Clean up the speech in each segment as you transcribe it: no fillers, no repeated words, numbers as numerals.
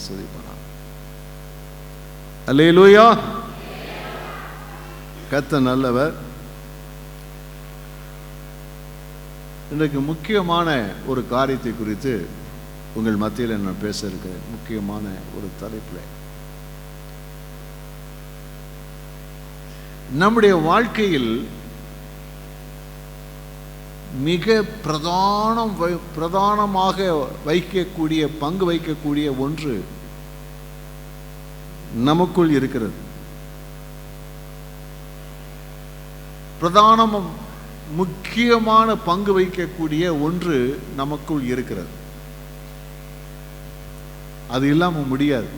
ஆசீர்வதிப்பாராக. அல்லேலூயா. கர்த்தர் நல்லவர். இன்றைக்கு முக்கியமான ஒரு காரியத்தை குறித்து உங்கள் மத்தியில் நான் பேச இருக்கிறேன். முக்கியமான ஒரு தலைப்பில் நம்முடைய வாழ்க்கையில் மிக பிரதானமாக வைக்கக்கூடிய பங்கு வைக்கக்கூடிய ஒன்று நமக்குள் இருக்கிறது. பிரதானமும் முக்கியமான பங்கு வைக்கக்கூடிய ஒன்று நமக்குள் இருக்கிறது. அது இல்லாமல் முடியாது.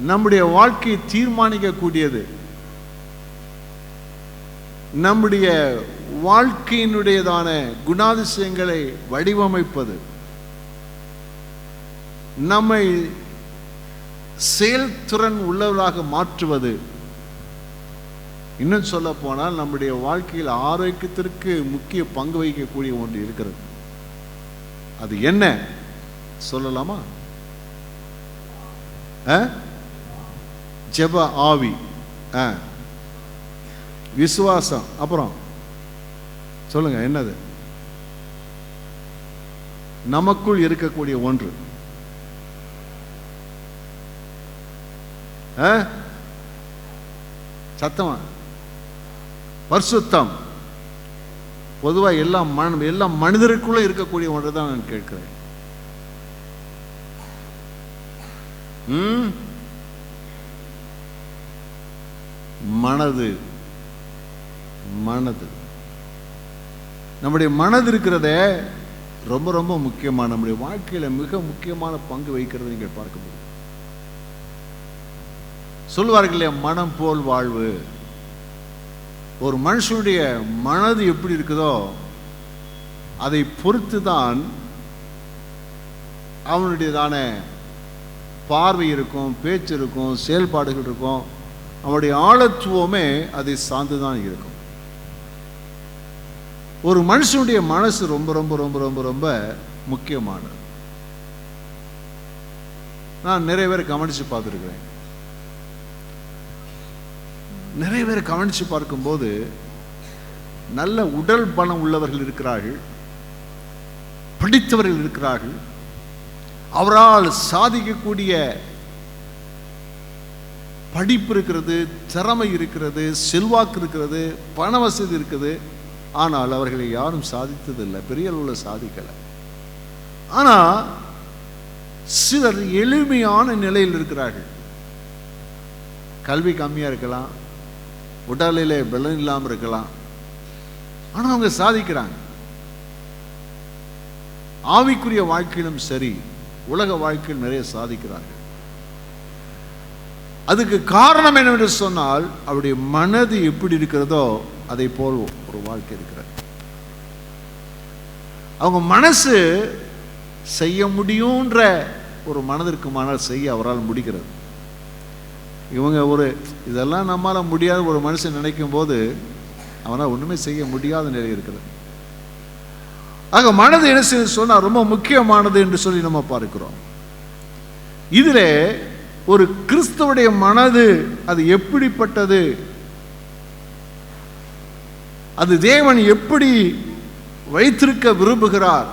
நம்முடைய வாழ்க்கையை தீர்மானிக்கக்கூடியது, நம்முடைய வாழ்க்கையினுடையதான குணாதிசயங்களை வடிவமைப்பது, நம்மை செயல்திறன் உள்ளவர்களாக மாற்றுவது, இன்னும் சொல்ல போனால் நம்முடைய வாழ்க்கையில் ஆரோக்கியத்திற்கு முக்கிய பங்கு வகிக்கக்கூடிய ஒன்று இருக்கிறது. அது என்ன சொல்லலாமா? ஜெப ஆவி, விசுவாசம், அப்புறம் சொல்லுங்க என்னது? நமக்குள் இருக்கக்கூடிய ஒன்று. சத்தமா? பரிசுத்தம். பொதுவாக எல்லா மனிதருக்குள்ள இருக்கக்கூடிய ஒன்று தான் நான் கேட்கிறேன். மனது நம்முடைய மனது இருக்கிறதே ரொம்ப ரொம்ப முக்கியமான, நம்முடைய வாழ்க்கையில மிக முக்கியமான பங்கு வைக்கிறதை நீங்கள் பார்க்க முடியும். சொல்லுவார்கள் இல்லையா, மனம் போல் வாழ்வு. ஒரு மனுஷனுடைய மனது எப்படி இருக்குதோ அதை பொறுத்து தான் அவனுடையதான பார்வை இருக்கும், பேச்சு இருக்கும், செயல்பாடுகள் இருக்கும். அவனுடைய ஆழத்துவமே அதை சார்ந்துதான் இருக்கும். ஒரு மனுஷனுடைய மனசு ரொம்ப ரொம்ப ரொம்ப ரொம்ப ரொம்ப முக்கியமானது. நான் நிறைய பேரை கவனிச்சு பார்த்துருக்கிறேன். நிறைய பேரை கவனிச்சு பார்க்கும்போது நல்ல உடல் பலம் உள்ளவர்கள் இருக்கிறார்கள், படித்தவர்கள் இருக்கிறார்கள், அவரால் சாதிக்கக்கூடிய படிப்பு இருக்கிறது, திறமை இருக்கிறது, செல்வாக்கு இருக்கிறது, பண வசதி இருக்குது. ஆனால் அவர்களை யாரும் சாதித்ததில்லை, பெரிய அளவில் சாதிக்கலை. ஆனால் சிலர் எளிமையான நிலையில் இருக்கிறார்கள். கல்வி கம்மியாக இருக்கலாம், உடலிலே பலம் இல்லாமல் இருக்கலாம், ஆனால் அவங்க சாதிக்கிறாங்க. ஆவிக்குரிய வாழ்க்கையிலும் சரி, உலக வாழ்க்கையில் நிறைய சாதிக்கிறார்கள். அதுக்கு காரணம் என்னவென்று சொன்னால், அவருடைய மனது எப்படி இருக்கிறதோ அதை போல் ஒரு வாழ்க்கை இருக்கிறது. அவங்க மனசு செய்ய முடியுன்ற ஒரு மனதிற்கு மனதில் செய்ய அவரால் முடிகிறது. இவங்க இதெல்லாம் நம்மால முடியாத ஒரு மனுஷன் நினைக்கும் போது அவனால் ஒன்றுமே செய்ய முடியாத நிலை இருக்கிறது. ஆக மனது என்ன செய்ய சொன்னால் ரொம்ப முக்கியமானது என்று சொல்லி நம்ம பார்க்கிறோம். இதில் ஒரு கிறிஸ்தவனுடைய மனது அது எப்படிப்பட்டது, அது தேவன் எப்படி வைத்திருக்க விரும்புகிறார்,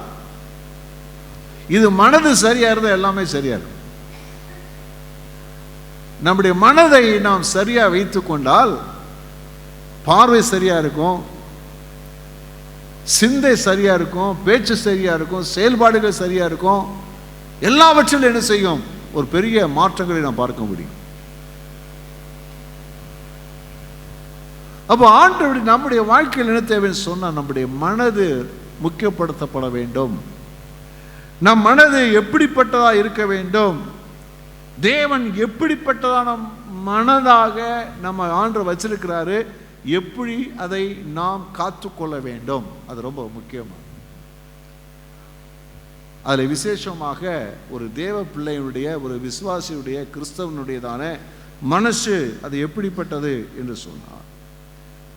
இது மனது சரியா இருந்தால் எல்லாமே சரியா இருக்கும். நம்முடைய மனதை நாம் சரியா வைத்துக் கொண்டால் பார்வை சரியா இருக்கும், சிந்தை சரியா இருக்கும், பேச்சு சரியா இருக்கும், செயல்பாடுகள் சரியா இருக்கும். எல்லாவற்றிலும் என்ன செய்யும், ஒரு பெரிய மாற்றங்களை நாம் பார்க்க முடியும். அப்போ ஆண்டவர் நம்முடைய வாழ்க்கையில் என்ன தேவைன்னு சொன்னால், நம்முடைய மனது முக்கியப்படுத்தப்பட வேண்டும். நம் மனது எப்படிப்பட்டதா இருக்க வேண்டும், தேவன் எப்படிப்பட்டதான மனதாக நம்ம ஆண்டவர் வச்சிருக்கிறாரு, எப்படி அதை நாம் காத்துக்கொள்ள வேண்டும், அது ரொம்ப முக்கியமானது. அதில் விசேஷமாக ஒரு தேவ பிள்ளையினுடைய, ஒரு விசுவாசியுடைய, கிறிஸ்தவனுடையதான மனசு அது எப்படிப்பட்டது என்று சொன்னார்.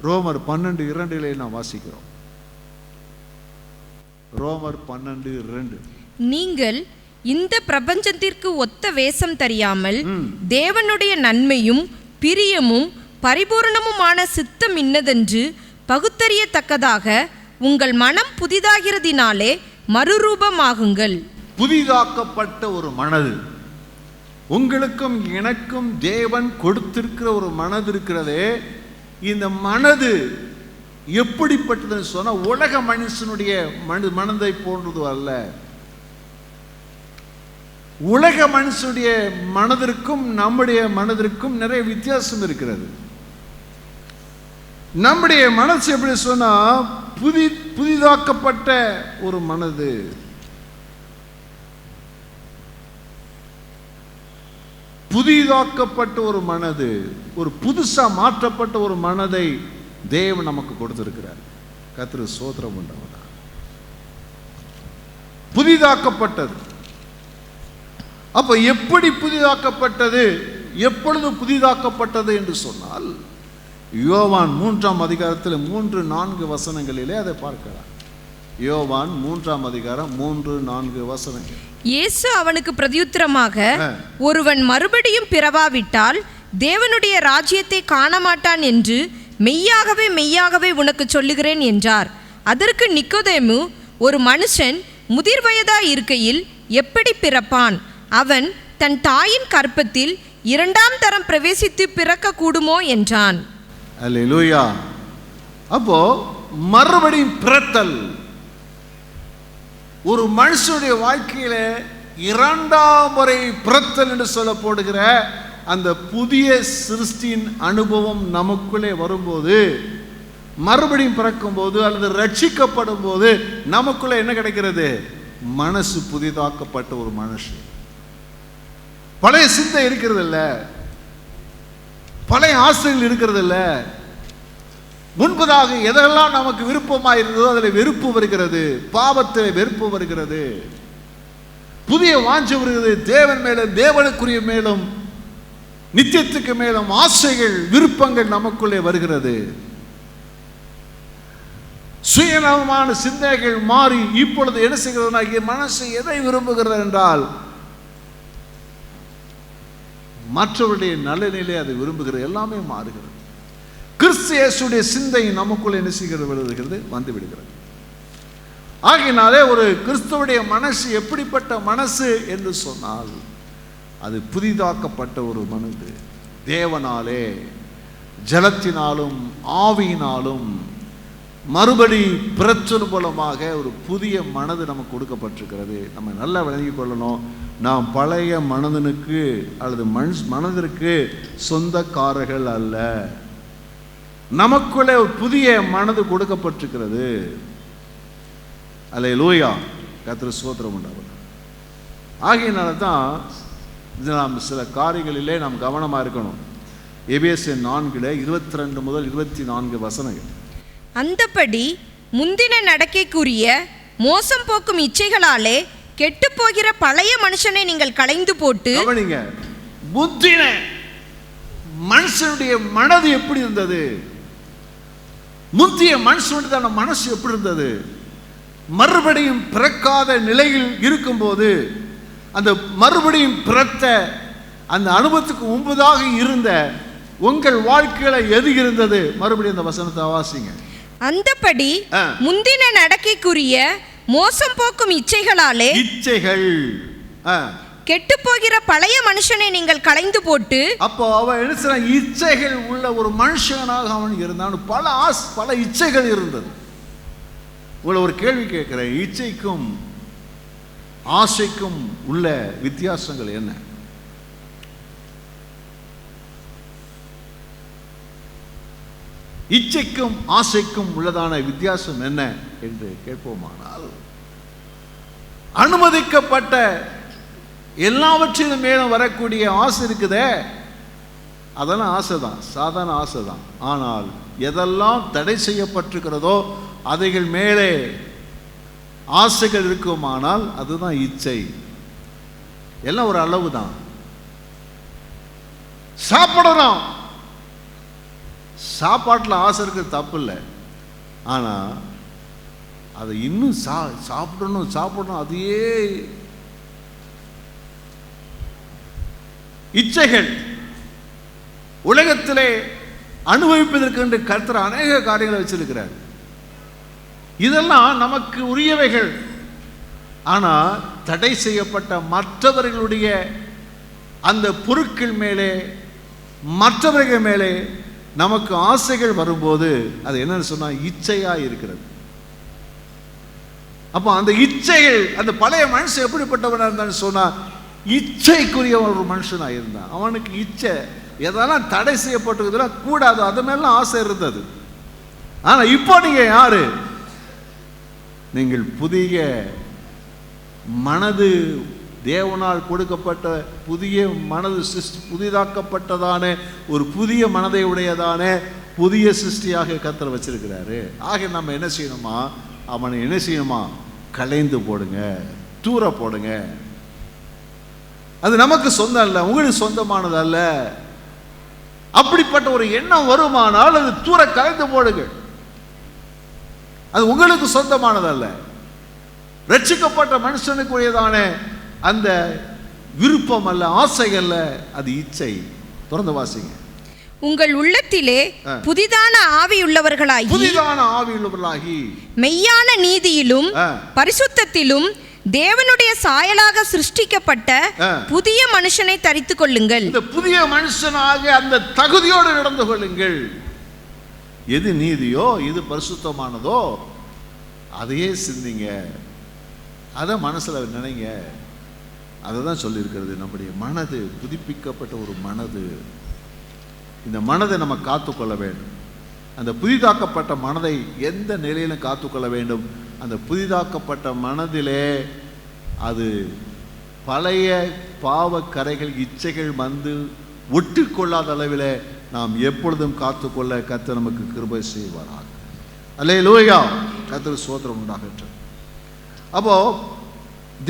ரோமர் 12:2 நாம் வாசிக்கிறோம். ரோமர் 12:2. நீங்கள் இந்த பிரபஞ்சத்திற்கு ஒத்த வேஷம் தெரியாமல் தேவனுடைய நன்மையும் பிரியமும் பரிபூரணமுமான சித்தம் இன்னதென்று பகுத்தறியத்தக்கதாக உங்கள் மனம் புதிதாகிறதினாலே மறுரூபமாகுங்கள். புதிதாக்கப்பட்ட ஒரு மனது, உங்களுக்கும் எனக்கும் தேவன் கொடுத்திருக்கிற ஒரு மனது இருக்கிறதே, இந்த மனது எப்படிப்பட்டதுன்னு சொன்னா உலக மனுஷனுடைய மனதை போன்றது அல்ல. உலக மனுஷனுடைய மனதிற்கும் நம்முடைய மனதிற்கும் நிறைய வித்தியாசம் இருக்கிறது. நம்முடைய மனசு எப்படி சொன்னா புதிதாக்கப்பட்ட ஒரு மனது. புதிதாக்கப்பட்ட ஒரு மனது, ஒரு புதுசா மாற்றப்பட்ட ஒரு மனதை தேவன் நமக்கு கொடுத்திருக்கிறார். கர்த்தருக்கு ஸ்தோத்திரம் உண்டாவதாக. புதிதாக்கப்பட்டது. அப்ப எப்படி புதிதாக்கப்பட்டது, எப்பொழுது புதிதாக்கப்பட்டது என்று சொன்னால் யோவான் 3ஆம் அதிகாரத்தில் 3-4 வசனங்களிலே அதை பார்க்கலாம். யோவான் 3ஆம் அதிகாரம் 3-4 வசனங்கள். இயேசு அவனுக்கு பிரதியுத்தரமாக, ஒருவன் மறுபடியும் பிறவாவிட்டால் தேவனுடைய ராஜ்யத்தை காணமாட்டான் என்று மெய்யாகவே மெய்யாகவே உனக்கு சொல்லுகிறேன் என்றார். அதற்கு நிக்கோதேமு, ஒரு மனுஷன் முதிர் வயதாய் இருக்கையில் எப்படி பிறப்பான்? அவன் தன் தாயின் கற்பத்தில் 2ஆம் தரம் பிரவேசித்து பிறக்க கூடுமோ என்றான். அல்லேலூயா. அப்போ மறுபடியும் பிறத்தல் ஒரு மனுஷனுடைய வாழ்க்கையில 2ஆம் முறை பிறத்தல் என்று சொல்லப்படுகிற அந்த புதிய சிருஷ்டியின் அனுபவம் நமக்குள்ளே வரும்போது, மறுபடியும் பிறக்கும் போது அல்லது ரட்சிக்கப்படும் போது நமக்குள்ள என்ன கிடைக்கிறது? மனசு புதிதாக்கப்பட்ட ஒரு மனுஷன். பழைய சிந்தை இருக்கிறது இல்ல, பழைய ஆசைகள் இருக்கிறது இல்ல. முன்பதாக எதெல்லாம் நமக்கு விருப்பமாக இருந்ததோ அதில் வெறுப்பு வருகிறது, பாவத்தில் வெறுப்பு வருகிறது, புதிய வாஞ்சை வருகிறது. தேவன் மேலும் தேவனுக்குரிய மேலும் நித்தியத்துக்கு மேலும் ஆசைகள் விருப்பங்கள் நமக்குள்ளே வருகிறது. சுயநலமான சிந்தைகள் மாறி இப்பொழுது என்ன செய்கிறது? மனசு எதை விரும்புகிறது என்றால் மற்றவருடைய நலனிலே அதை விரும்புகிறது. எல்லாமே மாறுகிறது. கிறிஸ்து இயேசுடைய சிந்தை நமக்குள்ள என்ன செய்கிறது? விழுகிறது, வந்து விடுகிறது. ஆகினாலே ஒரு கிறிஸ்துவுடைய மனசு எப்படிப்பட்ட மனசு என்று சொன்னால் அது புதிதாக்கப்பட்ட ஒரு மனது. தேவனாலே ஜலத்தினாலும் ஆவியினாலும் மறுபடி பிறச்சல் மூலமாக ஒரு புதிய மனது நமக்கு கொடுக்கப்பட்டிருக்கிறது. நம்ம நல்லா விளங்கிக் கொள்ளணும். நாம் பழைய மனதனுக்கு அல்லது மனதிற்கு சொந்தக்காரர்கள் அல்ல. நமக்குள்ளே ஒரு புதிய மனது கொடுக்கப்பட்டிருக்கிறது. அல்லேலூயா. கர்த்தருக்கு ஸ்தோத்திரம் உண்டாவதாக. ஆகையினால தான் நாம் சில காரியங்களிலே நாம் கவனமாக இருக்கணும். எபேசியர் 4:22 முதல் 24 வசனங்கள். அந்தபடி முந்தின நடக்கைக்குரிய மோசம் போக்கும் இச்சைகளாலே கெட்டு போகிற பழைய மனுஷனை நீங்கள் களைந்து போட்டு. முந்தின மனுஷனுடைய மனது எப்படி இருந்தது? முந்திய மனுஷனுடைய மனசு எப்படி இருந்தது? மறுபடியும் பிறக்காத நிலையில் இருக்கும்போது அந்த மறுபடியும் பிறத்த அந்த அனுபவத்துக்கு முன்பதாக இருந்த உங்கள் வாழ்க்கையில எது இருந்தது? மறுபடியும் அந்த வசனத்தை வாசிங்க. அந்தபடி முந்தின நடக்கைக்குரிய மோசம் போக்கும் இச்சைகளாலே கெட்டு போகிற பழைய மனுஷனை நீங்கள் களைந்து போட்டு. அப்போ அவன் என்ன இச்சைகள் உள்ள ஒரு மனுஷனாக அவன் இருந்தான். பல இச்சைகள் இருந்தது. உங்களை ஒரு கேள்வி கேட்கிறேன். இச்சைக்கும் ஆசைக்கும் உள்ள வித்தியாசங்கள் என்ன? இச்சைக்கும் ஆசைக்கும் உள்ளதான வித்தியாசம் என்ன என்று கேட்போமானால், அனுமதிக்கப்பட்ட எல்லாவற்றிலும் மேலும் வரக்கூடிய ஆசை இருக்குதே, அதெல்லாம் ஆசைதான், சாதாரண ஆசைதான். ஆனால் எதெல்லாம் தடை செய்யப்பட்டிருக்கிறதோ அதைகள் மேலே ஆசைகள் இருக்குமானால் அதுதான் இச்சை. எல்லாம் ஒரு அளவு தான். சாப்பிடணும், சாப்பாட்டில் ஆசை இருக்கிறது தப்பு இல்லை. ஆனால் அதை இன்னும் சாப்பிடணும் அதையே இச்சைகள் உலகத்திலே அனுபவிப்பதற்கு என்று கர்த்தர் அநேக காரியங்களை வச்சிருக்கிறார். இதெல்லாம் நமக்கு உரியவைகள். ஆனால் தடை செய்யப்பட்ட மற்றவர்களுடைய அந்த பொருட்கள் மேலே, மற்றவர்கள் மேலே நமக்கு ஆசைகள் வரும்போது அது என்னன்னு சொன்னா இச்சையா இருக்கிறது. அப்போ அந்த இச்சைகள், அந்த பழைய மனுஷன் எப்படிப்பட்டவனா இருந்தான்னு சொன்னா இச்சைக்குரிய ஒரு மனுஷனா இருந்தான். அவனுக்கு இச்சை எதெல்லாம் தடை செய்யப்பட்டதுல கூடாது, அது மேல ஆசை இருந்தது. ஆனா இப்போ நீங்க யாரு? நீங்கள் புதிய மனது, தேவனால் கொடுக்கப்பட்ட புதிய மனது, புதிதாக்கப்பட்டதான ஒரு புதிய மனதை உடையதான புதிய சிருஷ்டியாக கர்த்தர் வச்சிருக்கிறாரு. ஆக நம்ம என்ன செய்யணுமா? அவனை என்ன செய்யணுமா? களைந்து போடுங்க, தூர போடுங்க. அது நமக்கு சொந்தம் அல்ல, உங்களுக்கு சொந்தமானது அல்ல. அப்படிப்பட்ட ஒரு எண்ணம் வருமானால் அது தூர களைந்து போடுங்க. அது உங்களுக்கு சொந்தமானது அல்ல. ரட்சிக்கப்பட்ட மனுஷனுக்குரியதான அந்த விருப்பம் அல்ல, ஆசை அல்ல, அது இச்சை. தொடர்ந்து வாசிங்க. உங்கள் உள்ளத்திலே புதிதான ஆவியுள்ளவர்களாகி மெய்யான நீதியிலும் பரிசுத்தத்திலும் தேவனுடைய சாயலாக சிருஷ்டிக்கப்பட்ட புதிய மனுஷனை தரித்துக் கொள்ளுங்கள். இந்த புதிய மனுஷனாக அந்த தகுதியோடு நடந்து கொள்ளுங்கள். எது நீதியோ, எது பரிசுத்தமானதோ அதையே சிந்திங்க, அதை மனசுல நினைங்க. அதை தான் சொல்லியிருக்கிறது. நம்முடைய மனது புதுப்பிக்கப்பட்ட ஒரு மனது. இந்த மனதை நம்ம காத்துக்கொள்ள வேண்டும். அந்த புதிதாக்கப்பட்ட மனதை எந்த நிலையிலும் காத்துக்கொள்ள வேண்டும். அந்த புதிதாக்கப்பட்ட மனதிலே அது பழைய பாவ கரைகள், இச்சைகள் வந்து ஒட்டி கொள்ளாத அளவில் நாம் எப்பொழுதும் காத்துக்கொள்ள கர்த்தர் நமக்கு கிருபை செய்வாராக. அல்லேலூயா, கர்த்தருக்கு ஸ்தோத்திரம் உண்டாகட்டும். அப்போ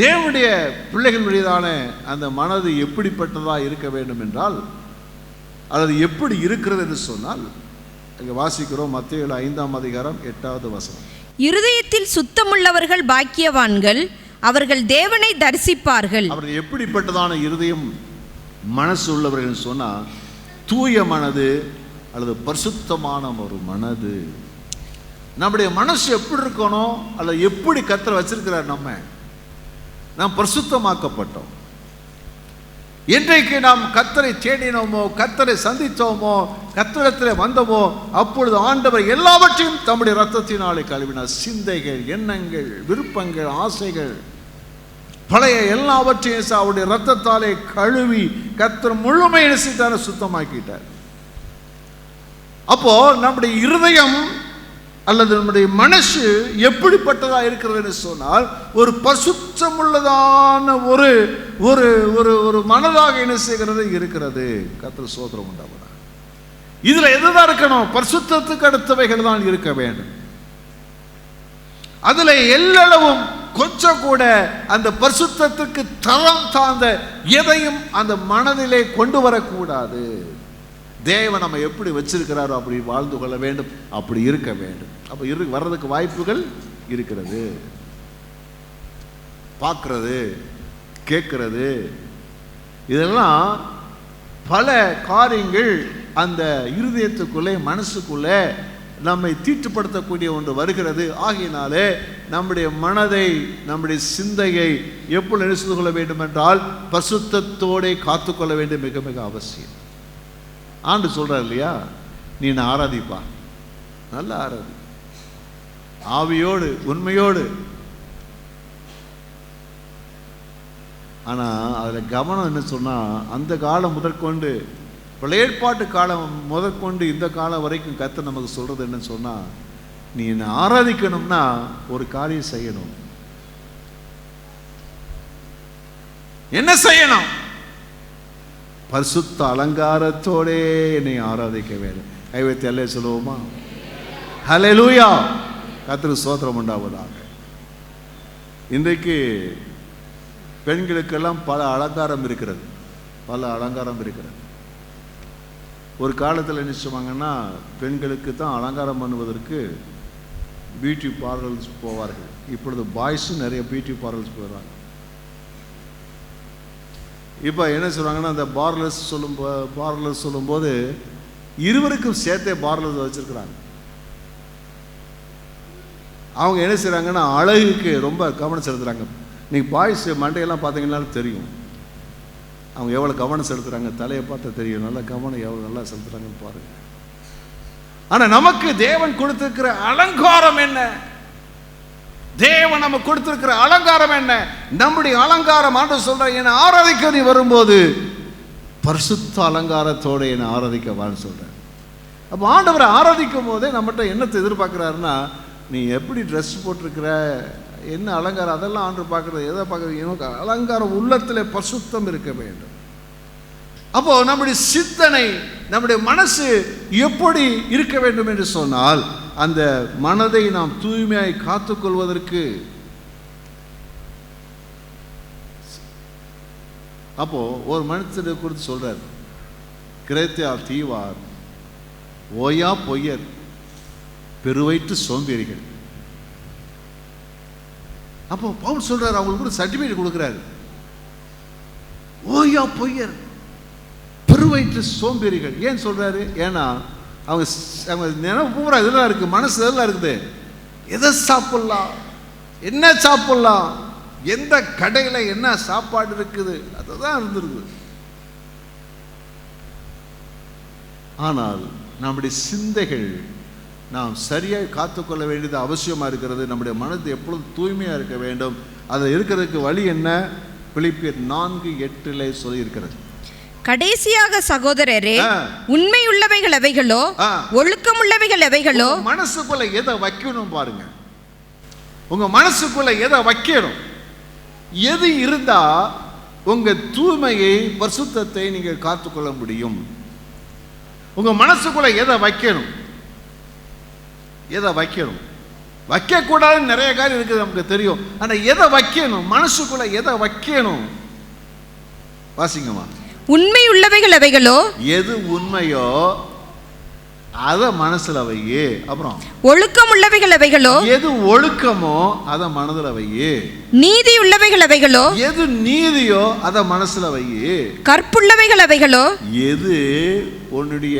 தேவனுடைய பிள்ளைகளுடையதான அந்த மனது எப்படிப்பட்டதா இருக்க வேண்டும் என்றால், அல்லது எப்படி இருக்கிறது என்று சொன்னால், அங்கே வாசிக்கிறோம் மத்தேயு 5:8. இருதயத்தில் சுத்தமுள்ளவர்கள் பாக்கியவான்கள், அவர்கள் தேவனை தரிசிப்பார்கள். அவர்கள் எப்படிப்பட்டதான இருதயம், மனசு உள்ளவர்கள் சொன்னா தூய மனது அல்லது பரிசுத்தமான ஒரு மனது. நம்முடைய மனசு எப்படி இருக்கணும், அல்லது எப்படி கர்த்தர் வச்சிருக்கிறார்? நாம் பரிசுத்தமாக்கப்பட்டோம். என்றைக்கு நாம் கர்த்தரை தேடினோமோ, கர்த்தரை சந்தித்தோமோ, கர்த்தரிடத்தில் வந்தோமோ, அப்பொழுது ஆண்டவர் எல்லாவற்றையும் தம்முடைய இரத்தத்தினாலே கழுவினார். சிந்தைகள், எண்ணங்கள், விருப்பங்கள், ஆசைகள், பழைய எல்லாவற்றையும் அவருடைய இரத்தத்தாலே கழுவி கர்த்தர் முழுமையை செய்தார சுத்தமாக்கிட்டார். அப்போ நம்முடைய இருதயம் அல்லது நம்முடைய மனசு எப்படிப்பட்டதா இருக்கிறது என்று சொன்னால், ஒரு பரிசுத்தமுள்ளதான ஒரு ஒரு ஒரு மனதாக என்ன செய்கிறது இருக்கிறது. கர்த்தர் ஸ்தோத்திரம் உண்டாவதா. இதுல எதுதான் இருக்கணும்? பரிசுத்தத்துக்கு அடுத்தவைகள் தான் இருக்க வேண்டும். அதுல எல்லளவும் கொஞ்சம் கூட அந்த பரிசுத்தத்துக்கு தரம் தாழ்ந்த எதையும் அந்த மனதிலே கொண்டு வரக்கூடாது. தேவன் நம்ம எப்படி வச்சிருக்கிறாரோ அப்படி வாழ்ந்து கொள்ள வேண்டும், அப்படி இருக்க வேண்டும். அப்போ வர்றதுக்கு வாய்ப்புகள் இருக்கிறது. பார்க்கறது, கேட்கறது, இதெல்லாம் பல காரியங்கள் அந்த இருதயத்துக்குள்ளே, மனசுக்குள்ளே நம்மை தீட்டுப்படுத்தக்கூடிய ஒன்று வருகிறது. ஆகையினாலே நம்முடைய மனதை, நம்முடைய சிந்தையை எப்பொழுது நினைத்து கொள்ள வேண்டும் என்றால் பரிசுத்தத்தோடு காத்துக்கொள்ள வேண்டும். மிக மிக அவசியம். ஆண்டு சொல்றார் இல்லையா, நீ நான் ஆராதிப்பா, நல்லா ஆராதி, ஆவியோடு உண்மையோடு. ஆனா அதுல கவனம் என்ன சொன்னா, அந்த காலம் முதற்கொண்டு, பழைய ஏற்பாட்டு காலம் முதற்கொண்டு இந்த காலம் வரைக்கும் கர்த்தர் நமக்கு சொல்றது என்னன்னு சொன்னா, நீ என்ன ஆராதிக்கணும்னா ஒரு காரியம் செய்யணும். என்ன செய்யணும்? பரிசுத்த அலங்காரத்தோடே என்னை ஆராதிக்க வேண்டும். கைவைத்து அல்லே சொல்லுவோமா? ஹல்லேலூயா, கர்த்தருக்கு ஸ்தோத்திரம் உண்டாவதாக. இன்றைக்கு பெண்களுக்கெல்லாம் பல அலங்காரம் இருக்கிறது, பல அலங்காரம் இருக்கிறது. ஒரு காலத்தில் என்ன சொல்லுவாங்கன்னா, பெண்களுக்கு தான் அலங்காரம் பண்ணுவதற்கு பியூட்டி பார்லர்ஸ் போவார்கள். இப்பொழுது பாய்ஸும் நிறைய பியூட்டி பார்லர்ஸ் போகிறாங்க. இப்போ என்ன சொல்கிறாங்கன்னா, அந்த பார்லர்ஸ் சொல்லும்போது இருவருக்கும் சேர்த்தே பார்லர்ஸ் வச்சுருக்குறாங்க. அவங்க என்ன செய்கிறாங்கன்னா, அழகுக்கு ரொம்ப கவனம் செலுத்துகிறாங்க. நீங்கள் பாய்ஸ் மண்டையெல்லாம் பார்த்தீங்கன்னா தெரியும் அவங்க எவ்வளோ கவனம் செலுத்துகிறாங்க. தலையை பார்த்தா தெரியும் நல்லா கவனம் எவ்வளோ நல்லா செலுத்துகிறாங்கன்னு பாருங்கள். ஆனால் நமக்கு தேவன் கொடுத்திருக்கிற அலங்காரம் என்ன? தேவன் நமக்கு கொடுத்திருக்கிற அலங்காரம் என்ன? நம்முடைய அலங்காரம் ஆண்டவர் சொல்ற, என்னை ஆராதிக்க நீ வரும்போது பரிசுத்த அலங்காரத்தோடு என்னை ஆராதிக்க வான்னு சொல்கிறேன். அப்போ ஆண்டவரை ஆராதிக்கும் போதே நம்மகிட்ட என்னத்தை எதிர்பார்க்குறாருன்னா, நீ எப்படி ட்ரெஸ் போட்டிருக்கிற, என்ன அலங்காரம், அதெல்லாம் ஆண்டவர் பார்க்குறது. எதை பார்க்குறது? எனக்கு அலங்காரம் உள்ளத்தில் பரிசுத்தம் இருக்க வேண்டும். அப்போ நம்முடைய சிந்தனை, நம்முடைய மனசு எப்படி இருக்க வேண்டும் என்று சொன்னால், அந்த மனதை நாம் தூய்மையாய் காத்துக்கொள்வதற்கு அப்போ ஒரு மனுஷனை குறித்து சொல்றார், கிரேத்தியா தீவார் ஓயா பொய்யர் பெருவயிற்று சோம்பேறிகள். அப்போ பவுல் சொல்றாரு, அவங்களுக்கு ஒரு சர்டிபிகேட் கொடுக்குறாரு. ஓயா பொய்யர் பெருவயிற்று சோம்பேறிகள். ஏன் சொல்றாரு? ஏன்னா அவங்க நினைவு பூரா இதெல்லாம் இருக்கு, மனசு இதெல்லாம் இருக்குது. எதை சாப்பிடலாம், என்ன சாப்பிடலாம், எந்த கடையில் என்ன சாப்பாடு இருக்குது, அதுதான் இருந்திருக்குது. ஆனால் நம்முடைய சிந்தைகள் நாம் சரியாக காத்துக்கொள்ள வேண்டியது அவசியமாக இருக்கிறது. நம்முடைய மனது எப்பொழுதும் தூய்மையாக இருக்க வேண்டும். அதை இருக்கிறதுக்கு வழி என்ன? பிலிப்பியர் 4:8 சொல்லியிருக்கிறது. கடைசியாக சகோதரரே, உண்மையுள்ளவைகள் எவைகளோ, ஒழுக்கமுள்ளவைகள் எவைகளோ, மனசுக்குள்ள எதை வைக்கணும் பாருங்க. உங்க மனசுக்குள்ள எதை வைக்கணும், எது இருந்தா உங்க தூய்மையை பரிசுத்தத்தை நீங்க காத்துக்கொள்ள முடியும். உங்க மனசுக்குள்ள எதை வைக்கணும், எதை வைக்கணும். வைக்க கூடாதுன்னு நிறைய காரியம் இருக்குது நமக்கு தெரியும். ஆனா எதை வைக்கணும், மனசுக்குள்ள எதை வைக்கணும் வாசிங்கம்மா. உண்மையுள்ளவைகள் எவைகளோ, எது உண்மையோ அத மனசுல வையே. அப்புறம் ஒழுக்கமுள்ளவைகள் எவைகளோ, எது ஒழுக்கமோ அத மனதுல வையே. நீதி உள்ளவைகள் எவைகளோ, எது நீதியோ அத மனசுல வையே. கற்புள்ளவைகள் எவைகளோ, எது உன்னுடைய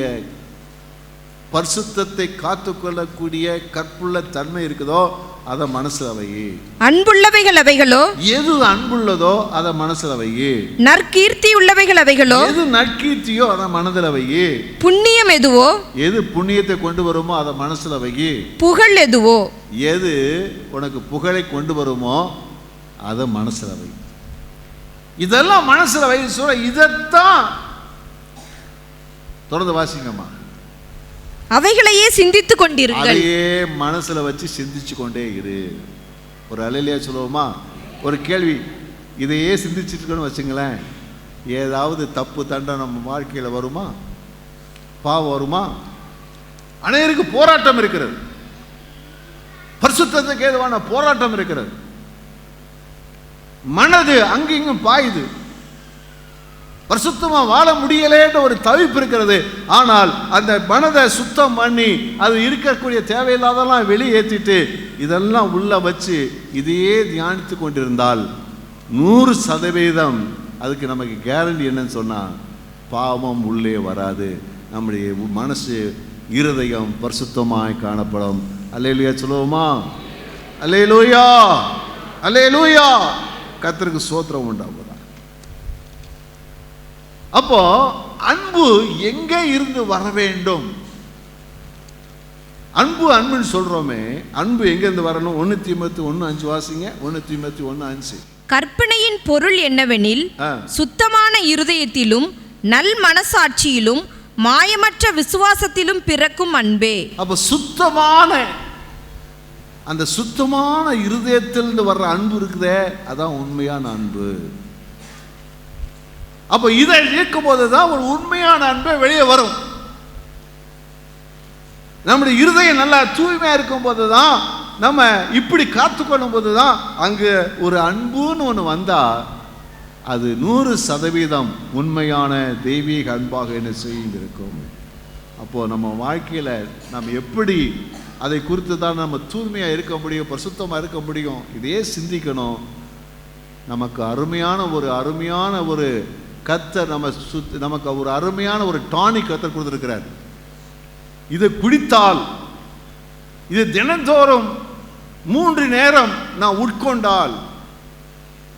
பரிசுத்தத்தை காத்துக்கொள்ளக்கூடிய கற்புள்ள தன்மை இருக்குதோ அத மனசுல வையே. அன்புள்ளவைகள் எவைகளோ, எது அன்புள்ளதோ அத மனசுல வையே. நற்கீர்த்தி உள்ளவைகள் எவைகளோ, எது நற்கீர்த்தியோ அத மனதுல வையே. புண்ணியம் எதுவோ, எது புண்ணியத்தை கொண்டு வருமோ அத மனசுல வையே. புகழ் எதுவோ, எது உனக்கு புகழை கொண்டு வருமோ அத மனசுல வை. இதெல்லாம் மனசுல வை சொல்ற. இதத்தான் தொடர்ந்து வாசிங்கம்மா. அவைகளையே சிந்தித்துக் கொண்டிருங்கள். அதையே மனசுல வச்சு சிந்திச்சு கொண்டே இரு. ஒரு அலையிலேயே சொல்லுவோமா, ஒரு கேள்வி, இதையே சிந்திச்சுட்டு இருக்கணும்னு வச்சுங்களேன், ஏதாவது தப்பு தண்டை நம்ம வாழ்க்கையில வருமா, பாவம் வருமா? அனைவருக்கு போராட்டம் இருக்கிறது, பரிசுத்தத்துக்கு ஏதுவான போராட்டம் இருக்கிறது. மனது அங்கிங்கும் பாயுது, பரிசுத்தமா வாழ முடியலேன்ற ஒரு தவிப்பு இருக்கிறது. ஆனால் அந்த மனதை சுத்தம் பண்ணி அது இருக்கக்கூடிய தேவையில்லாதெல்லாம் வெளியேற்றிட்டு இதெல்லாம் உள்ள வச்சு இதையே தியானித்து கொண்டிருந்தால் 100% அதுக்கு நமக்கு கேரண்டி என்னன்னு சொன்னா, பாவம் உள்ளே வராது. நம்முடைய மனசு இருதயம் பரிசுத்தமாய் காணப்படும். அல்லேலூயா சொல்லுவோமா? அல்லேலூயா, அல்லேலூயா. கர்த்தருக்கு ஸ்தோத்திரம் உண்டாகும். அப்போ அன்பு எங்கே இருந்து வர வேண்டும்? அன்பு அன்புன்னு சொல்றோமே, அன்பு எங்க இருந்து வரணும்? 1 தீமோத்தேயு 1:5 வாசிங்க. 1 தீமோத்தேயு 1:5. கற்பனையின் பொருள் என்னவெனில், சுத்தமான இருதயத்திலும் நல் மனசாட்சியிலும் மாயமற்ற விசுவாசத்திலும் பிறக்கும் அன்பே. அப்ப அந்த சுத்தமான இருதயத்திலிருந்து வர்ற அன்பு இருக்குதே, அதான் உண்மையான அன்பு. அப்ப இதை இருக்கும் போதுதான் ஒரு உண்மையான அன்பை வெளியே வரும். நம்முடைய இருதயம் நல்லா தூய்மையா இருக்கும் போதுதான், நம்ம இப்படி காத்துக்கொள்ளும் போதுதான் அங்கு ஒரு அன்புன்னு ஒன்று வந்தா அது 100% உண்மையான தெய்வீக அன்பாக என்ன செய்யும் இருக்கும். அப்போ நம்ம வாழ்க்கையில நம்ம எப்படி அதை குறித்து தான் நம்ம தூய்மையா இருக்க முடியும், பரிசுத்தமா இருக்க முடியும். இதையே சிந்திக்கணும். நமக்கு அருமையான ஒரு கர்த்தர் நமக்கு ஒரு அருமையான ஒரு டானிக் கர்த்தர் கொடுத்திருக்கிறார். இதை குடித்தால், இது தினந்தோறும் 3 நேரம் நான் உட்கொண்டால்,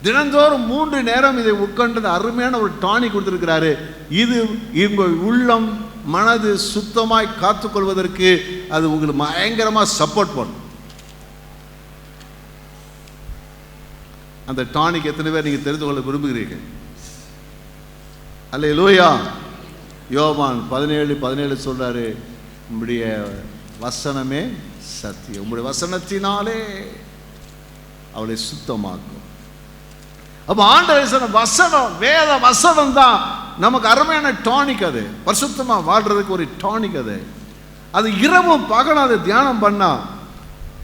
தினந்தோறும் 3 நேரம் இதை உட்கொண்டது அருமையான ஒரு டானிக் கொடுத்திருக்கிறாரு. இது உங்கள் உள்ளம் மனது சுத்தமாய் காத்துக்கொள்வதற்கு அது உங்களுக்கு பயங்கரமாக சப்போர்ட் பண்ணும். அந்த டானிக் எத்தனை பேர் நீங்கள் தெரிந்து கொள்ள விரும்புகிறீர்கள்? அல்லேலூயா. யோவான் 17:17 சொல்றாரு, உம்முடைய வசனமே சத்தியம், உம்முடைய வசனத்தினாலே அவளை சுத்தமாக்கும். அப்ப ஆண்டவர் வசனம், வேத வசனம் தான் நமக்கு அருமையான டானிக். அது பரிசுத்தமா வாழ்றதுக்கு ஒரு டானிக். அது இரவும் பகலும் அதை தியானம் பண்ணா,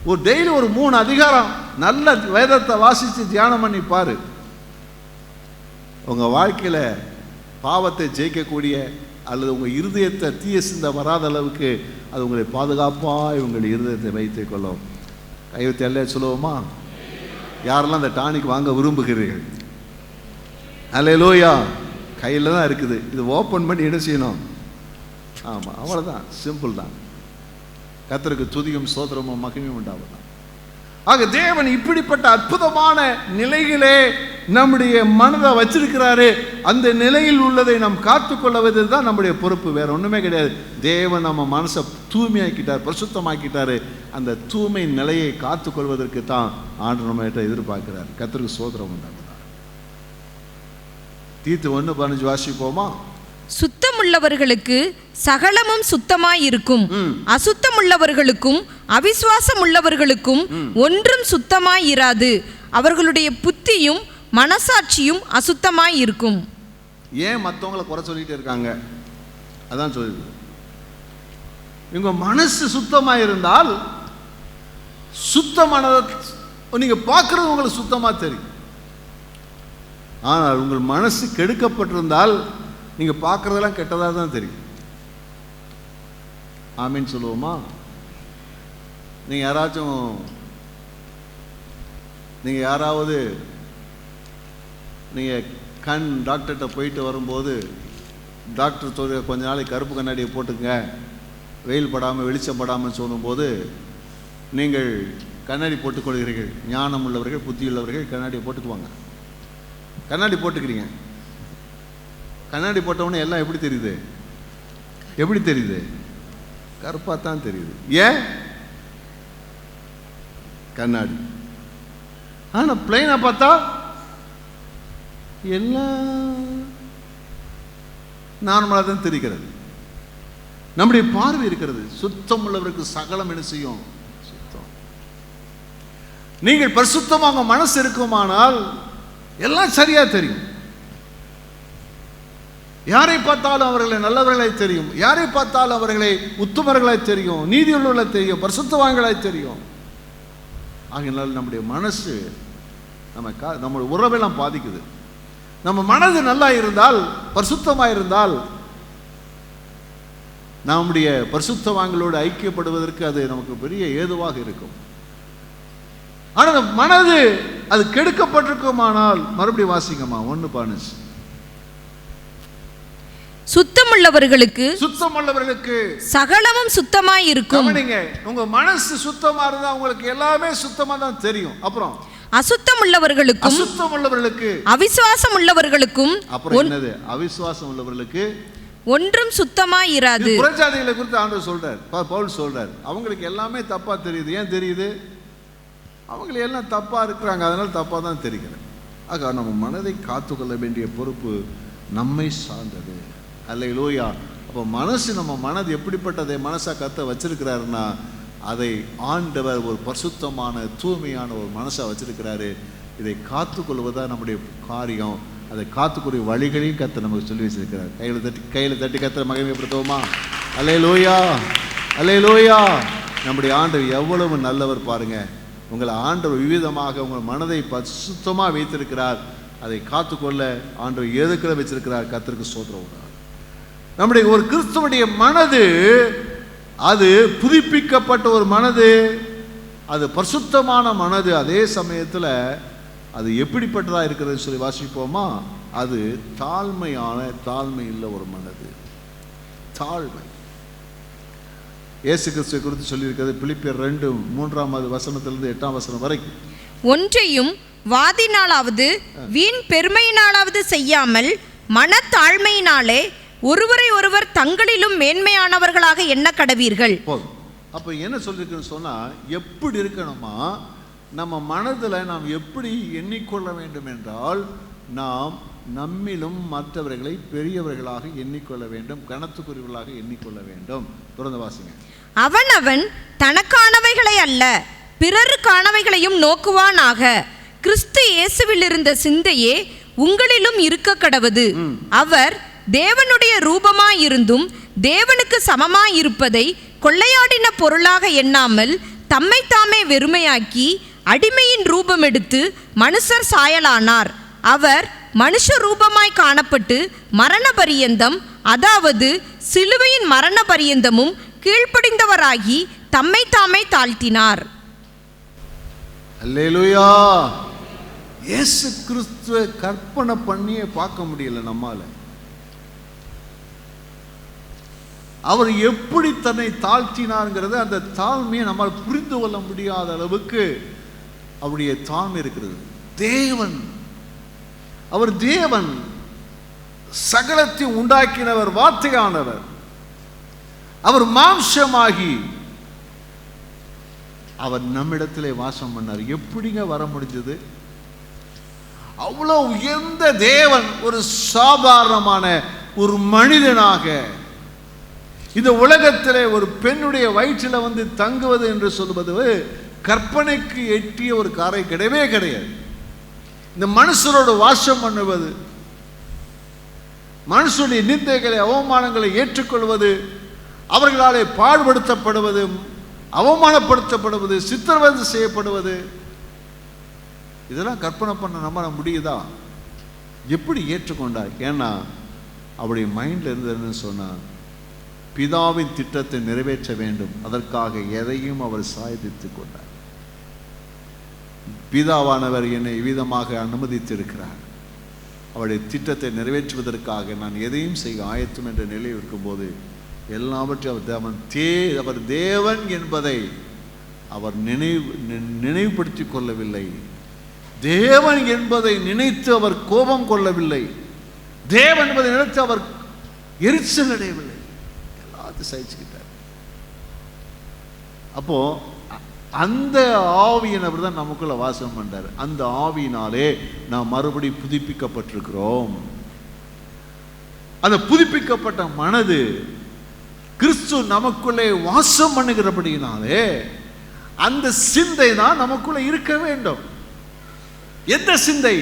ஒரு டெய்லி ஒரு 3 அதிகாரம் நல்ல வேதத்தை வாசித்து தியானம் பண்ணி பாரு. உங்க வாழ்க்கையில பாவத்தை ஜெயிக்கக்கூடிய அல்லது உங்கள் இருதயத்தை தீய சிந்த வராத அளவுக்கு அது உங்களை பாதுகாப்பாக உங்கள் இருதயத்தை வைத்துக் கொள்ளும். கையெழுத்து எல்லாம் சொல்லுவோமா? யாரெல்லாம் அந்த டானிக் வாங்க விரும்புகிறீர்கள்? அல்லேலூயா. கையில் தான் இருக்குது, இது ஓப்பன் பண்ணி என்ன செய்யணும்? ஆமாம், அவ்வளோதான், சிம்பிள் தான். கர்த்தருக்கு துதியும் ஸ்தோத்திரமும் மகிமையும் உண்டாவதான். ஆக தேவன் இப்படிப்பட்ட அற்புதமான நிலையிலே நம்முடைய மனதை வச்சிருக்கிறாரு. அந்த நிலையில் உள்ளதை நாம் காத்துக்கொள்வது தான் நம்முடைய பொறுப்பு, வேற ஒண்ணுமே கிடையாது. தேவன் நம்ம மனசை தூய்மையாக்கிட்டார், பரிசுத்தமாக்கிட்டாரு. அந்த தூய்மை நிலையை காத்துக்கொள்வதற்கு தான் ஆண்டவர் நம்ம எதிர்பார்க்கிறார். கர்த்தருக்கு ஸ்தோத்திரம் உண்டாவதா. தீத்து 1:15 வாசிப்போமா? சுத்தமுள்ளவர்களுக்கு சகலமும் சுத்தமாயிருக்கும், அசுத்தமுள்ளவர்களுக்கும் அவிசுவாசம் உள்ளவர்களுக்கும் ஒன்றும் சுத்தமாயிராது. அவர்களுடைய புத்தியும் மனசாட்சியும் அசுத்தமாயிருக்கும். ஏன் மற்றவங்களை குறை சொல்லிட்டு இருக்காங்க? அதான் சொல்லுது, உங்க மனசு சுத்தமாயிருந்தால் சுத்தமானதை நீங்க பார்க்கறது உங்களுக்கு சுத்தமா தெரியும். ஆனால் உங்கள் மனசு கெடுக்கப்பட்டிருந்தால் நீங்க பார்க்கறதெல்லாம் கெட்டதாக தான் தெரியும். ஆமீன் சொல்லுவோமா? நீங்க யாராவது நீங்க கண் டாக்டர்கிட்ட போயிட்டு வரும்போது டாக்டர் சொல்ற கொஞ்ச நாளைக்கு கருப்பு கண்ணாடியை போட்டுங்க, வெயில் படாமல் வெளிச்சம் படாமல் சொல்லும்போது நீங்கள் கண்ணாடி போட்டுக்கொள்கிறீர்கள். ஞானம் உள்ளவர்கள், புத்தி உள்ளவர்கள் கண்ணாடியை போட்டுக்குவாங்க. கண்ணாடி போட்டுக்கிறீங்க. கண்ணாடி போட்டவொடனே எல்லாம் எப்படி தெரியுது? எப்படி தெரியுது? கருப்பாக தான் தெரியுது. ஏன்? கண்ணாடி. ஆனால் பிளைனா பார்த்தா எல்லாம் நார்மலாக தான் தெரிகிறது. நம்முடைய பார்வை இருக்கிறது. சுத்தம் உள்ளவருக்கு சகலம் என்ன செய்யும்? சுத்தம். நீங்கள் பரிசுத்தமாக மனசு இருக்குமானால் எல்லாம் சரியா தெரியும். யாரை பார்த்தாலும் அவர்களை நல்லவர்களை தெரியும், யாரை பார்த்தாலும் அவர்களை உத்தமர்களாய் தெரியும், நீதியுள்ளவர்களை தெரியும், பரிசுத்தவான்களாய் தெரியும். ஆகையினால் நம்முடைய மனசு நம்முடைய உறவெல்லாம் பாதிக்குது. நம்ம மனது நல்லா இருந்தால், பரிசுத்தமாக இருந்தால், நம்முடைய பரிசுத்தவான்களோடு ஐக்கியப்படுவதற்கு அது நமக்கு பெரிய ஏதுவாக இருக்கும். ஆனால் மனது அது கெடுக்கப்பட்டிருக்குமானால், மறுபடியும் வாசிங்கம்மா 1:15. சுத்தமுள்ளவர்களுக்கு சகலமும் சுத்தமாயிருக்கும். உங்க மனசு சுத்தமா இருந்தா உங்களுக்கு எல்லாமே சுத்தமா தான் தெரியும். அப்புறம் அசுத்தமுள்ளவர்களுக்கு அவிசுவாசம் உள்ளவர்களுக்கும், அப்புறம் என்னது? அவிசுவாசம் உள்ளவர்களுக்கு ஒன்றும் சுத்தமாயிராது. புறஜாதிகளை குறித்து ஆண்டவர் சொல்றார், பவுல் சொல்றார், அவங்களுக்கு எல்லாமே தப்பா தெரியுது. ஏன் தெரியுது? அவங்க எல்லாம் தப்பா இருக்கிறாங்க, அதனால தப்பா தான் தெரிகிறது. ஆக நம்ம மனதை காத்துக்கொள்ள வேண்டிய பொறுப்பு நம்மை சார்ந்தது. அல்லேலூயா. அப்போ நம்ம மனது எப்படிப்பட்டதை மனசா கத்த வச்சிருக்கிறாருன்னா, அதை ஆண்டவர் ஒரு பரிசுத்தமான தூய்மையான ஒரு மனசா வச்சிருக்கிறாரு. இதை காத்துக்கொள்வதா நம்முடைய காரியம். அதை காத்துக்கூடிய வழிகளையும் கத்த நமக்கு சொல்லி வச்சிருக்கிறார். கையில் தட்டி கத்த மகிமைப்படுத்துவோமா? அல்லேலூயா, அல்லேலூயா. நம்முடைய ஆண்டவர் எவ்வளவு நல்லவர் பாருங்க. உங்களை ஆண்டவர் விவிதமாக உங்கள் மனதை பரிசுத்தமாக வைத்திருக்கிறார். அதை காத்துக்கொள்ள ஆண்டவர் எதுக்குள்ள வச்சிருக்கிறார். கர்த்தருக்கு ஸ்தோத்திரம். நம்முடைய ஒரு கிறிஸ்துவனுடைய மனது அது புதுப்பிக்கப்பட்ட ஒரு மனது, அது பரிசுத்தமான மனது. அதே சமயத்தில் அது எப்படிப்பட்டதாக இருக்கிறது சொல்லி வாசிப்போமா? அது தாழ்மை இல்லை ஒரு மனது, தாழ்மை. இயேசு கிறிஸ்துவை குறித்து சொல்லியிருக்கிறது பிலிப்பியர் 2:3 வரைக்கும். ஒன்றையும் வாதினாலாவது வீண் பெருமையினாலாவது செய்யாமல் மனத்தாழ்மையினாலே ஒருவரை ஒருவர் தங்களிலும் மேன்மையானவர்களாக எண்ண கடவீர்கள். போதும். அப்போ என்ன சொல்லியிருக்குன்னு சொன்னால், எப்படி இருக்கணுமா? நம்ம மனதில் நாம் எப்படி எண்ணிக்கொள்ள வேண்டும் என்றால், நாம் நம்மிலும் மற்றவர்களை பெரியவர்களாக எண்ணிக்கொள்ள வேண்டும், கனத்துக்குரியவர்களாக எண்ணிக்கொள்ள வேண்டும். தொடர்ந்து வாசிங்க. அவனவன் தனக்கானவைகளை அல்ல பிறருக்கானவைகளையும் நோக்குவானாக. கிறிஸ்து இயேசுவில் இருந்த சிந்தையே உங்களிலும் இருக்க கடவது. அவர் தேவனுடைய ரூபமாயிருந்தும் தேவனுக்கு சமமாயிருப்பதை கொள்ளையாடின பொருளாக எண்ணாமல் தம்மை தாமே வெறுமையாக்கி அடிமையின் ரூபம் எடுத்து மனுஷர் சாயலானார். அவர் மனுஷ ரூபமாய் காணப்பட்டு மரண பரியந்தம், அதாவது சிலுவையின் மரண பரியந்தமும் கீழ்ப்படிந்தவராகி தம்மை தாமே தாழ்த்தினார். அல்லேலூயா. இயேசு கிறிஸ்துவை கற்பனை பண்ணியே பார்க்க முடியல நம்மால. அவர் எப்படி தன்னை தாழ்த்தினார்ங்கிறது, அந்த தாழ்மையை நம்மால் புரிந்து கொள்ள முடியாத அளவுக்கு அவருடைய தாழ்மை இருக்கிறது. தேவன், அவர் தேவன், சகலத்தை உண்டாக்கினவர், வார்த்தையானவர். அவர் மாம்சமாகி அவர் நம்மிடத்திலே வாசம் பண்ணார். எப்படிங்க வர முடிஞ்சது? அவ்வளோ உயர்ந்த தேவன் ஒரு சாதாரணமான ஒரு மனிதனாக இந்த உலகத்திலே ஒரு பெண்ணுடைய வயிற்றில் வந்து தங்குவது என்று சொல்வது கற்பனைக்கு எட்டிய ஒரு காரை கிடையவே கிடையாது. இந்த மனுஷரோடு வாசம் பண்ணுவது, மனுஷனுடைய நிந்தைகளை அவமானங்களை ஏற்றுக்கொள்வது, அவர்களாலே பாடுபடுத்தப்படுவது, அவமானப்படுத்தப்படுவது, சித்திரவதை செய்யப்படுவது, இதெல்லாம் கற்பனை பண்ண நம்மள முடியுதா? எப்படி ஏற்றுக்கொண்டார்? ஏன்னா அவருடைய மைண்டில் இருந்ததுன்னு சொன்னார், பிதாவின் திட்டத்தை நிறைவேற்ற வேண்டும், அதற்காக எதையும் அவர் சாதித்துக் கொண்டார். பிதாவானவர் என்னை விதமாக அனுமதித்திருக்கிறார், அவருடைய திட்டத்தை நிறைவேற்றுவதற்காக நான் எதையும் செய்ய ஆயத்தம் என்ற நிலையில் இருக்கும்போது எல்லாவற்றையும் அவர் தேவன் என்பதை அவர் நினைவுபடுத்திக் கொள்ளவில்லை. தேவன் என்பதை நினைத்து அவர் கோபம் கொள்ளவில்லை. தேவன் என்பதை நினைத்து அவர் எரிச்சல் அடையவில்லை. எல்லாத்தையும் சகிச்சுக்கிட்டார். அப்போ அந்த ஆவியினவர் தான் நமக்குள்ள வாசம் பண்றார். அந்த ஆவியினாலே நாம் மறுபடி புதுப்பிக்கப்பட்டிருக்கிறோம். அந்த புதுப்பிக்கப்பட்ட மனது கிறிஸ்து நமக்குள்ளே வாசம் பண்ணுகிறபடியினாலே அந்த சிந்தை தான் நமக்குள்ள இருக்க வேண்டும். எந்த சிந்தை?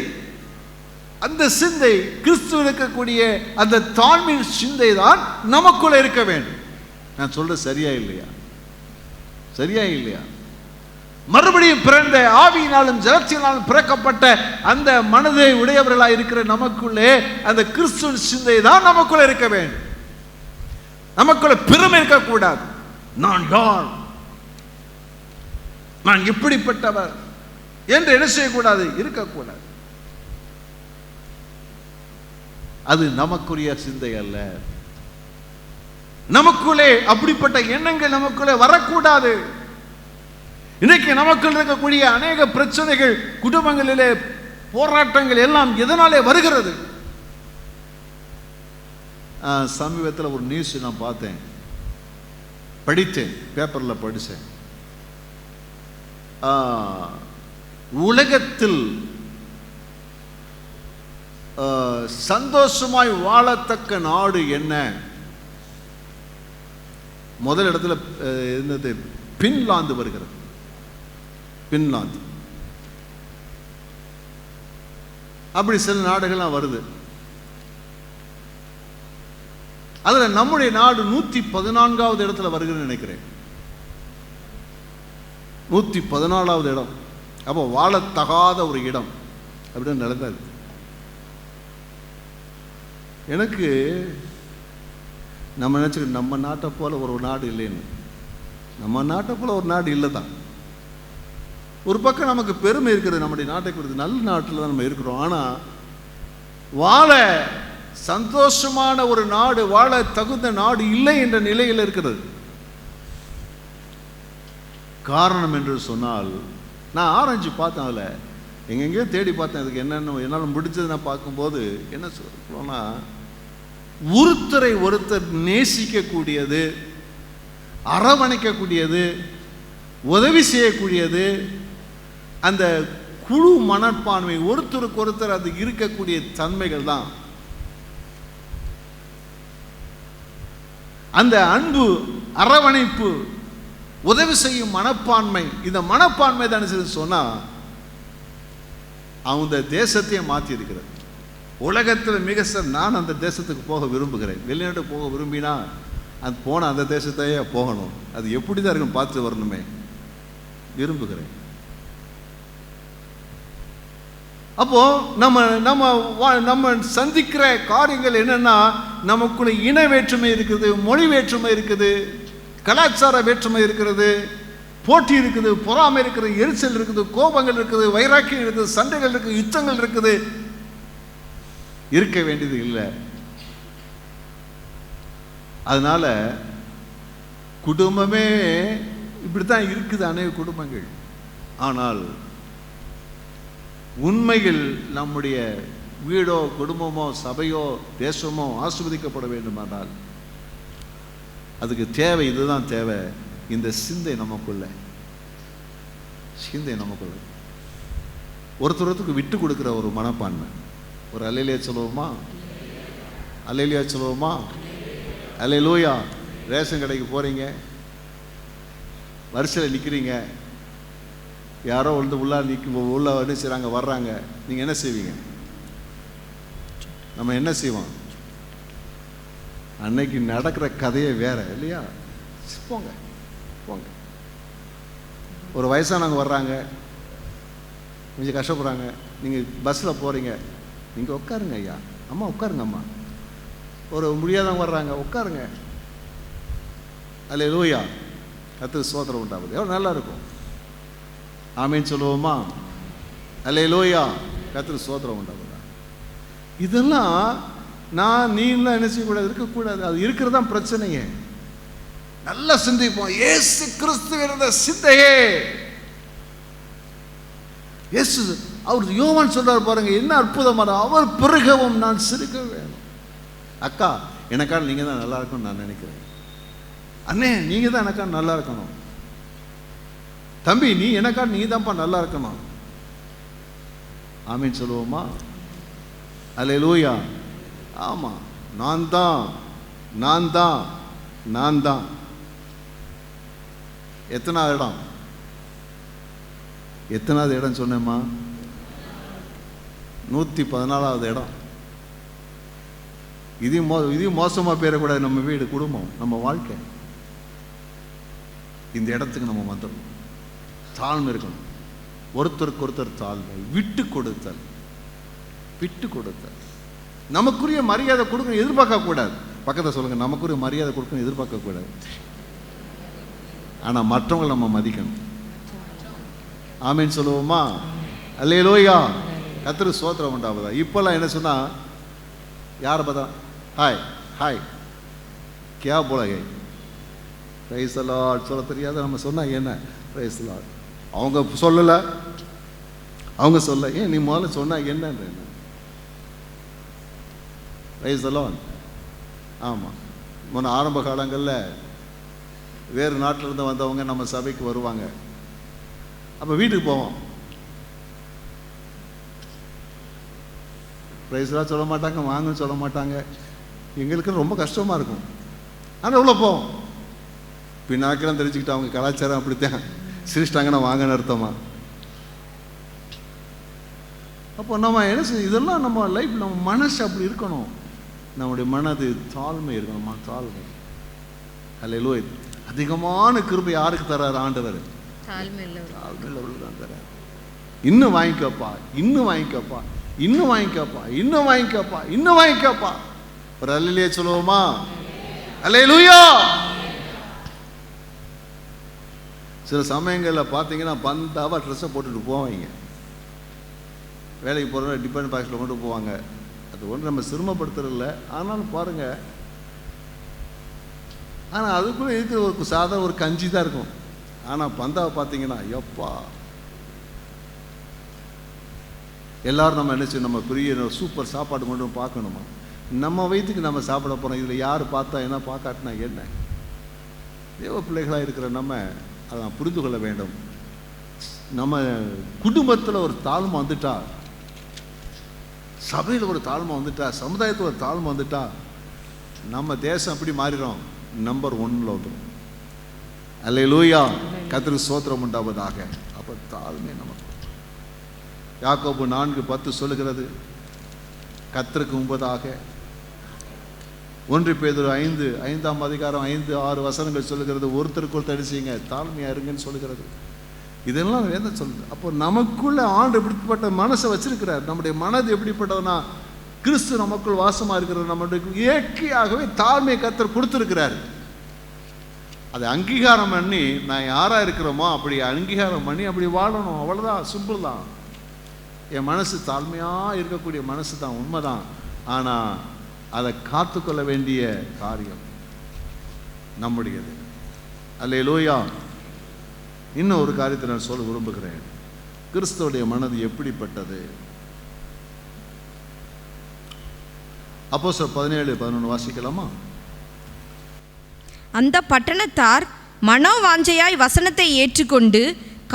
அந்த சிந்தை கிறிஸ்து இருக்கக்கூடிய அந்த தாழ்மை சிந்தை தான் நமக்குள்ள இருக்க வேண்டும். நான் சொல்றது சரியா இல்லையா? சரியா இல்லையா? மறுபடியும் பிறந்த ஆவியினாலும் ஜலத்தினாலும் பிறக்கப்பட்ட அந்த மனதை உடையவர்களாக இருக்கிற நமக்குள்ளே அந்த கிறிஸ்துவின் சிந்தை தான் நமக்குள்ள இருக்க வேண்டும். நமக்குள்ள பெருமை இருக்கக்கூடாது. நான் யார், நான் இப்படிப்பட்டவர் என்று என்ன செய்யக்கூடாது? இருக்கக்கூடாது. அது நமக்குரிய சிந்தை அல்ல. நமக்குள்ளே அப்படிப்பட்ட எண்ணங்கள் நமக்குள்ளே வரக்கூடாது. இன்னைக்கு நமக்குள் இருக்கக்கூடிய அநேக பிரச்சனைகள், குடும்பங்களிலே போராட்டங்கள் எல்லாம் எதனாலே வருகிறது? சமீபத்தில் ஒரு நியூஸ் நான் பார்த்தேன், படித்தேன், பேப்பரில் படித்தேன். உலகத்தில் சந்தோஷமாய் வாழத்தக்க நாடு என்ன? முதல் இடத்துல இருந்தது பின்லாந்து வருகிறது. பின்லாந்து, அப்படி சில நாடுகள்லாம் வருது. அதுல நம்முடைய நாடு 114வது இடத்துல வருகிறது நினைக்கிறேன். 114வது இடம். அப்போ வாழத்தகாத ஒரு இடம் அப்படின்னு நடந்தது. எனக்கு நம்ம நினைச்சுக்க, நம்ம நாட்டை போல ஒரு நாடு இல்லைன்னு. நம்ம நாட்டை போல ஒரு நாடு இல்லை தான். ஒரு பக்கம் நமக்கு பெருமை இருக்கிறது, நம்முடைய நாட்டை குறித்து நல்ல நாட்டில் தான் நம்ம இருக்கிறோம். ஆனால் வாழ சந்தோஷமான ஒரு நாடு, வாழ தகுந்த நாடு இல்லை என்ற நிலையில் இருக்கிறது. காரணம் என்று சொன்னால், நான் ஆராய்ச்சி பார்த்தேன், அதில் எங்கெங்கேயோ தேடி பார்த்தேன், அதுக்கு என்னென்ன என்னால் முடிஞ்சது நான் பார்க்கும்போது என்ன சொல்லணும்னா, ஒருத்தரை ஒருத்தர் நேசிக்கக்கூடியது, அரவணைக்கக்கூடியது, உதவி செய்யக்கூடியது, அந்த குழு மனப்பான்மை, ஒருத்தருக்கு ஒருத்தர் அது இருக்கக்கூடிய தன்மைகள் தான். அந்த அன்பு, அரவணைப்பு, உதவி செய்யும் மனப்பான்மை, இந்த மனப்பான்மை தான் சொன்னா அந்த தேசத்தையே மாற்றி இருக்கிறது. உலகத்தில் மிக நான் அந்த தேசத்துக்கு போக விரும்புகிறேன். வெளிநாட்டு போக விரும்பினா அது போன அந்த தேசத்தையே போகணும். அது எப்படி தான் இருக்குன்னு பார்த்து வரணுமே விரும்புகிறேன். அப்போ நம்ம நம்ம நம்ம சந்திக்கிற காரியங்கள் என்னன்னா, நமக்குள்ள இன வேற்றுமை இருக்குது, மொழி வேற்றுமை இருக்குது, கலாச்சார வேற்றுமை இருக்கிறது, போட்டி இருக்குது, பொறாமை இருக்குது, எரிச்சல் இருக்குது, கோபங்கள் இருக்குது, வைராக்கியம் இருக்குது, சண்டைகள் இருக்குது, யுத்தங்கள் இருக்குது. இருக்க வேண்டியது இல்லை. அதனால குடும்பமே இப்படித்தான் இருக்குது, அநேக குடும்பங்கள். ஆனால் உண்மையில் நம்முடைய வீடோ குடும்பமோ சபையோ தேசமோ ஆசீர்வதிக்கப்பட வேண்டுமானால் அதுக்கு தேவை, இதுதான் தேவை, இந்த சிந்தை நமக்குள்ள, சிந்தை நமக்குள்ள ஒருத்தருக்கு விட்டு கொடுக்கிற ஒரு மனப்பான்மை. ஒரு அல்லேலூயா சொல்லுவோமா? அல்லேலூயா சொல்லுவோமா? அல்லேலூயா. ரேஷன் கடைக்கு போறீங்க, வரிசையில் நிற்கிறீங்க, யாரோ வந்து உள்ள என்ன செய்கிறாங்க, வர்றாங்க, நீங்கள் என்ன செய்வீங்க? நம்ம என்ன செய்வோம்? அன்னைக்கு நடக்கிற கதையே வேற இல்லையா? போங்க போங்க. ஒரு வயசானவங்க வர்றாங்க, கொஞ்சம் கஷ்டப்படுறாங்க, நீங்கள் பஸ்ஸில் போகிறீங்க, நீங்கள் உட்காருங்க ஐயா, அம்மா உட்காருங்க அம்மா. ஒரு முடியாதவங்க வர்றாங்க, உட்காருங்க. அல்லேலூயா. கர்த்தருக்கு ஸ்தோத்திரம் உண்டாகுது. எவ்வளோ நல்லா இருக்கும். ஆமேன் சொல்லுவோமா? அல்லேலூயா. கர்த்தருக்கு ஸ்தோத்திரம் உண்டாகுதா? இதெல்லாம் நீலாம் என்ன செய்யக்கூடாது, இருக்கக்கூடாது. அது இருக்கிறது தான் பிரச்சனையே. நல்லா சிந்திப்போம். இயேசு கிறிஸ்து இருந்த சிந்தையே. இயேசு அவர் யோவான் சொல்றார் பாருங்க, என்ன அற்புதமான, அவர் பெருகவும் நான் சிரிக்க வேணும். அக்கா எனக்கான நீங்க தான் நல்லா இருக்கணும் நான் நினைக்கிறேன். அண்ணே நீங்க தான் எனக்கான நல்லா இருக்கணும். தம்பி நீ எனக்கான நீ தான்ப்பா நல்லா இருக்கணும். ஆமீன் சொல்லுவோமா? அல்லேலூயா. ஆமா, நான் தான் நான் தான் நான் தான். எத்தனாவது இடம்? எத்தனாவது இடம் சொன்னேம்மா? 114வது இடம். இது மோசமா பேரக்கூடாது. நம்ம வீடு, குடும்பம், நம்ம வாழ்க்கை. இந்த இடத்துக்கு நம்ம வந்துடணும். தாழ்மை இருக்கணும், ஒருத்தருக்கு ஒருத்தர் தாழ்மை, விட்டு கொடுத்தல், விட்டு கொடுத்தல். நமக்குரிய மரியாதை கொடுக்கணும், எதிர்பார்க்க கூடாது. பக்கத்தை சொல்லுங்க, நமக்குரிய மரியாதை கொடுக்கணும், எதிர்பார்க்க கூடாது. ஆனா மற்றவங்களை நம்ம மதிக்கணும். ஆமீன் சொல்லுவோமா? அல்லேலூயா. கர்த்தருக்கு ஸ்தோத்திரம் உண்டாகுதா? இப்பெல்லாம் என்ன சொன்னா, யாரை பார்த்தா ஹாய் ஹாய் கியா போலகை பிரைஸ் தி லார்ட் சொல்ல தெரியாத நம்ம சொன்னா என்ன பிரைஸ் தி லார்ட். அவங்க சொல்லல, அவங்க சொல்ல, ஏன் நீ முதல்ல சொன்னா என்னன்னு? Price the Lord. ஆமா, முன்ன ஆரம்ப காலங்களில் வேறு நாட்டில் இருந்து வந்தவங்க நம்ம சபைக்கு வருவாங்க. அப்போ வீட்டுக்கு போவோம், ப்ரைஸ்லாம் சொல்ல மாட்டாங்க, வாங்கன்னு சொல்ல மாட்டாங்க. எங்களுக்கு ரொம்ப கஷ்டமாக இருக்கும். ஆனால் உள்ள போவோம். பின்னாக்கெல்லாம் தெரிஞ்சுக்கிட்டு அவங்க கலாச்சாரம் அப்படித்தான், சிரிச்சிட்டாங்கன்னா வாங்கன்னு அர்த்தமா. அப்போ நம்ம என்ன செய்ய, இதெல்லாம் நம்ம லைஃப், நம்ம மனசு அப்படி இருக்கணும். நம்முடைய மனது தாழ்மை இருக்கணுமா? தாழ்மை. அல்லேலூயா. அதிகமான கிருபை யாருக்கு தர்றாரு ஆண்டவர்? தாழ்மையுள்ளவர்களுக்கு தான் தர்றாரு. இன்னும் வாங்கிக்கப்பா, இன்னும் வாங்கிக்கப்பா, இன்னும் வாங்கிக்கப்பா, இன்னும் வாங்கிக்கப்பா, இன்னும் வாங்கிக்கப்பா. ஒரு அல்லேலூயா சொல்லுவோமா? அல்லேலூயா. சில சமயங்களில் பார்த்தீங்கன்னா பந்தாவாக ட்ரெஸ்ஸை போட்டுட்டு போவாங்க. வேலைக்கு போகிறவங்க டிஃபன் பாக்ஸில் கொண்டு போவாங்க. அது ஒன்று நம்ம சிரமப்படுத்துறதில்ல, ஆனாலும் பாருங்கள். ஆனால் அதுக்குள்ளே இருக்கிற ஒரு சாதாரண ஒரு கஞ்சி தான் இருக்கும். ஆனால் பந்தாவை பார்த்தீங்கன்னா எப்பா எல்லோரும் நம்ம நினச்சி நம்ம பெரிய சூப்பர் சாப்பாடு கொண்டு பார்க்கணுமா? நம்ம வயிற்றுக்கு நம்ம சாப்பிட போகிறோம். இதில் யார் பார்த்தா என்ன பார்க்காட்டினா என்ன? தேவ பிள்ளைகளாக இருக்கிற நம்ம அதை புரிந்து கொள்ள வேண்டும். நம்ம குடும்பத்தில் ஒரு தாழ்மை வந்துட்டா, சபையில் ஒரு தாழ்மை வந்துட்டா, சமுதாயத்தில் ஒரு தாழ்மை வந்துட்டா, நம்ம தேசம் எப்படி மாறிடும்? நம்பர் 1ல் வந்துடும். அல்லேலூயா, கர்த்தருக்கு ஸ்தோத்திரம் உண்டாவதாக. அப்போ தாழ்மை நமக்கு. யாக்கோபு 4:10 சொல்லுகிறது, கர்த்தருக்கு முன்பதாக. 1 பேதுரு 5ஆம் அதிகாரம் 5-6 வசனங்கள் சொல்லுகிறது, ஒருத்தருக்குள் தடிச்சிங்க, தாழ்மையா இருங்கன்னு சொல்லுகிறது. இதெல்லாம் வேதம் சொல்லுது. அப்போ நமக்குள்ள ஆண்டு எப்படிப்பட்ட மனசை வச்சிருக்கிறார். நம்முடைய மனது எப்படிப்பட்டதுன்னா, கிறிஸ்து நமக்குள் வாசமா இருக்கிறது. நம்முடைய இயற்கையாகவே தாழ்மையை கர்த்தர் கொடுத்திருக்கிறார். அதை அங்கீகாரம் பண்ணி நான் யாரா இருக்கிறோமோ அப்படி அங்கீகாரம் பண்ணி அப்படி வாழணும். அவ்வளவுதான், சிம்பிள் தான். என் மனசு தாழ்மையா இருக்கக்கூடிய மனசு தான், உண்மைதான். ஆனா அதை காத்துக்கொள்ள வேண்டிய காரியம் நம்முடையது. அல்லேலூயா. இன்னும் ஒரு காரியத்தை நான் சொல்ல விரும்புகிறேன். கிறிஸ்துவுடைய மனது எப்படிப்பட்டது? அப்போஸ்தலர் 17:11 வாசிக்கலாமா? அந்த பட்டணத்தார் மனோவாஞ்சையாய் வசனத்தை ஏற்றுக்கொண்டு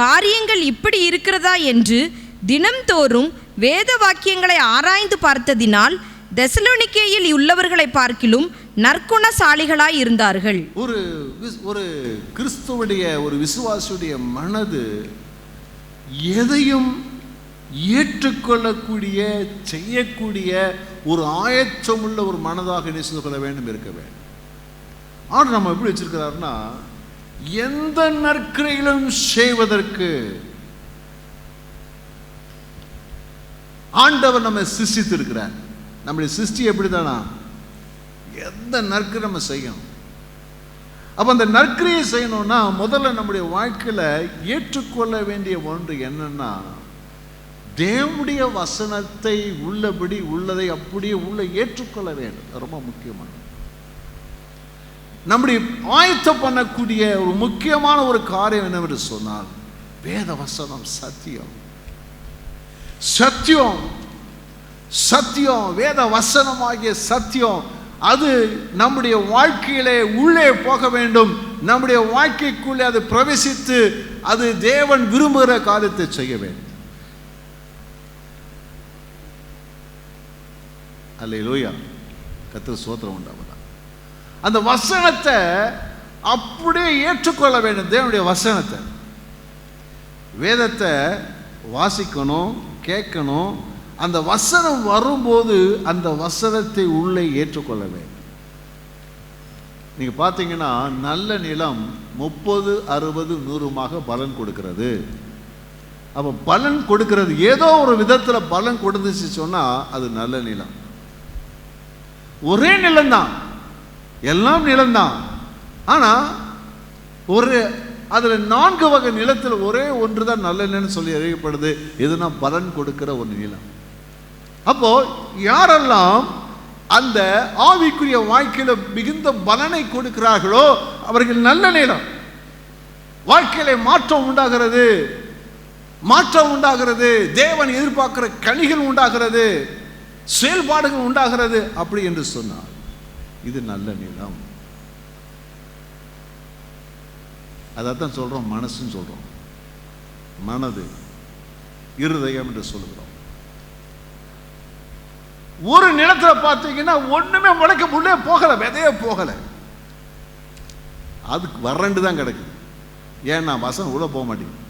காரியங்கள் இப்படி இருக்கிறதா என்று தினம்தோறும் வேத வாக்கியங்களை ஆராய்ந்து பார்த்ததினால் தெசலோனிக்கேயில் உள்ளவர்களை பார்க்கிலும் நற்குணசாலிகளாய் இருந்தார்கள். ஒரு கிறிஸ்துவுடைய ஒரு விசுவாசியுடைய மனது எதையும் ஏற்றுக்கொள்ளக்கூடிய, செய்யக்கூடிய ஒரு ஆயத்தமுள்ள ஒரு மனதாக நினைத்து கொள்ள வேண்டும், இருக்க வேண்டும். ஆனால் நம்ம எப்படி வச்சிருக்கிறாருன்னா, எந்த நற்கிரையிலும் செய்வதற்கு ஆண்டவர் நம்ம சிருஷ்டித்து இருக்கிறார். நம்முடைய சிருஷ்டி எப்படிதானா, எந்த நற்கிரை நம்ம செய்யணும். அப்ப அந்த நற்கிரையை செய்யணும்னா முதல்ல நம்முடைய வாழ்க்கையில ஏற்றுக்கொள்ள வேண்டிய ஒன்று என்னன்னா, தேவனுடைய வசனத்தை உள்ளபடி உள்ளதை அப்படியே உள்ள ஏற்றுக்கொள்ள வேண்டும். ரொம்ப முக்கியமானது. நம்முடைய ஆயத்தம் பண்ணக்கூடிய ஒரு முக்கியமான ஒரு காரியம் என்னவென்று சொன்னால், வேத வசனம் சத்தியம். சத்தியம் சத்தியம் வேத வசனமாகிய சத்தியம் அது நம்முடைய வாழ்க்கையிலே உள்ளே போக வேண்டும். நம்முடைய வாழ்க்கைக்குள்ளே அது பிரவேசித்து அது தேவன் விரும்புகிற காரியத்தை செய்ய வேண்டும். அல்லேலூயா, கர்த்தருக்கு ஸ்தோத்திரம் உண்டாவதாக. அந்த வசனத்தை அப்படியே ஏற்றுக்கொள்ள வேண்டும். தேவனுடைய வசனத்தை, வேதத்தை வாசிக்கணும், கேட்கணும். அந்த வசனம் வரும்போது அந்த வசனத்தை உள்ளே ஏற்றுக்கொள்ள வேண்டும். நீங்க பார்த்தீங்கன்னா நல்ல நிலம் 30, 60, 100 பலன் கொடுக்கிறது. அப்போ பலன் கொடுக்கிறது ஏதோ ஒரு விதத்தில் பலன் கொடுத்துச்சு சொன்னா அது நல்ல நிலம். ஒரே நிலம்தான், எல்லாம் நிலம்தான். ஆனா ஒரு அதுல 4 வகை நிலத்தில் ஒரே ஒன்று தான் நல்ல நிலம் சொல்லி அறியப்படுது. எதுனா பலன் கொடுக்கிற ஒரு நிலம். அப்போ யாரெல்லாம் அந்த ஆவிக்குரிய வாழ்க்கையில மிகுந்த பலனை கொடுக்கிறார்களோ அவர்கள் நல்ல நிலம். வாழ்க்கையில மாற்றம் உண்டாகிறது, மாற்றம் உண்டாகிறது, தேவன் எதிர்பார்க்கிற கனிகள் உண்டாகிறது, செயல்பாடுகள் உண்டாகிறது. அப்படி என்று சொன்னார் இது நல்ல நிலம். அதான் சொல்றோம், மனசுன்னு சொல்றோம். மனது, இருதயம் என்று சொல்லுகிறோம். ஒரு நிலத்துல பார்த்தீங்கன்னா ஒண்ணுமே முளைக்க உள்ளே போகல, விதையே போகல, அதுக்கு வறண்டு தான் கிடக்குது. ஏன்னா வசனம் உள்ள போக மாட்டேங்குது.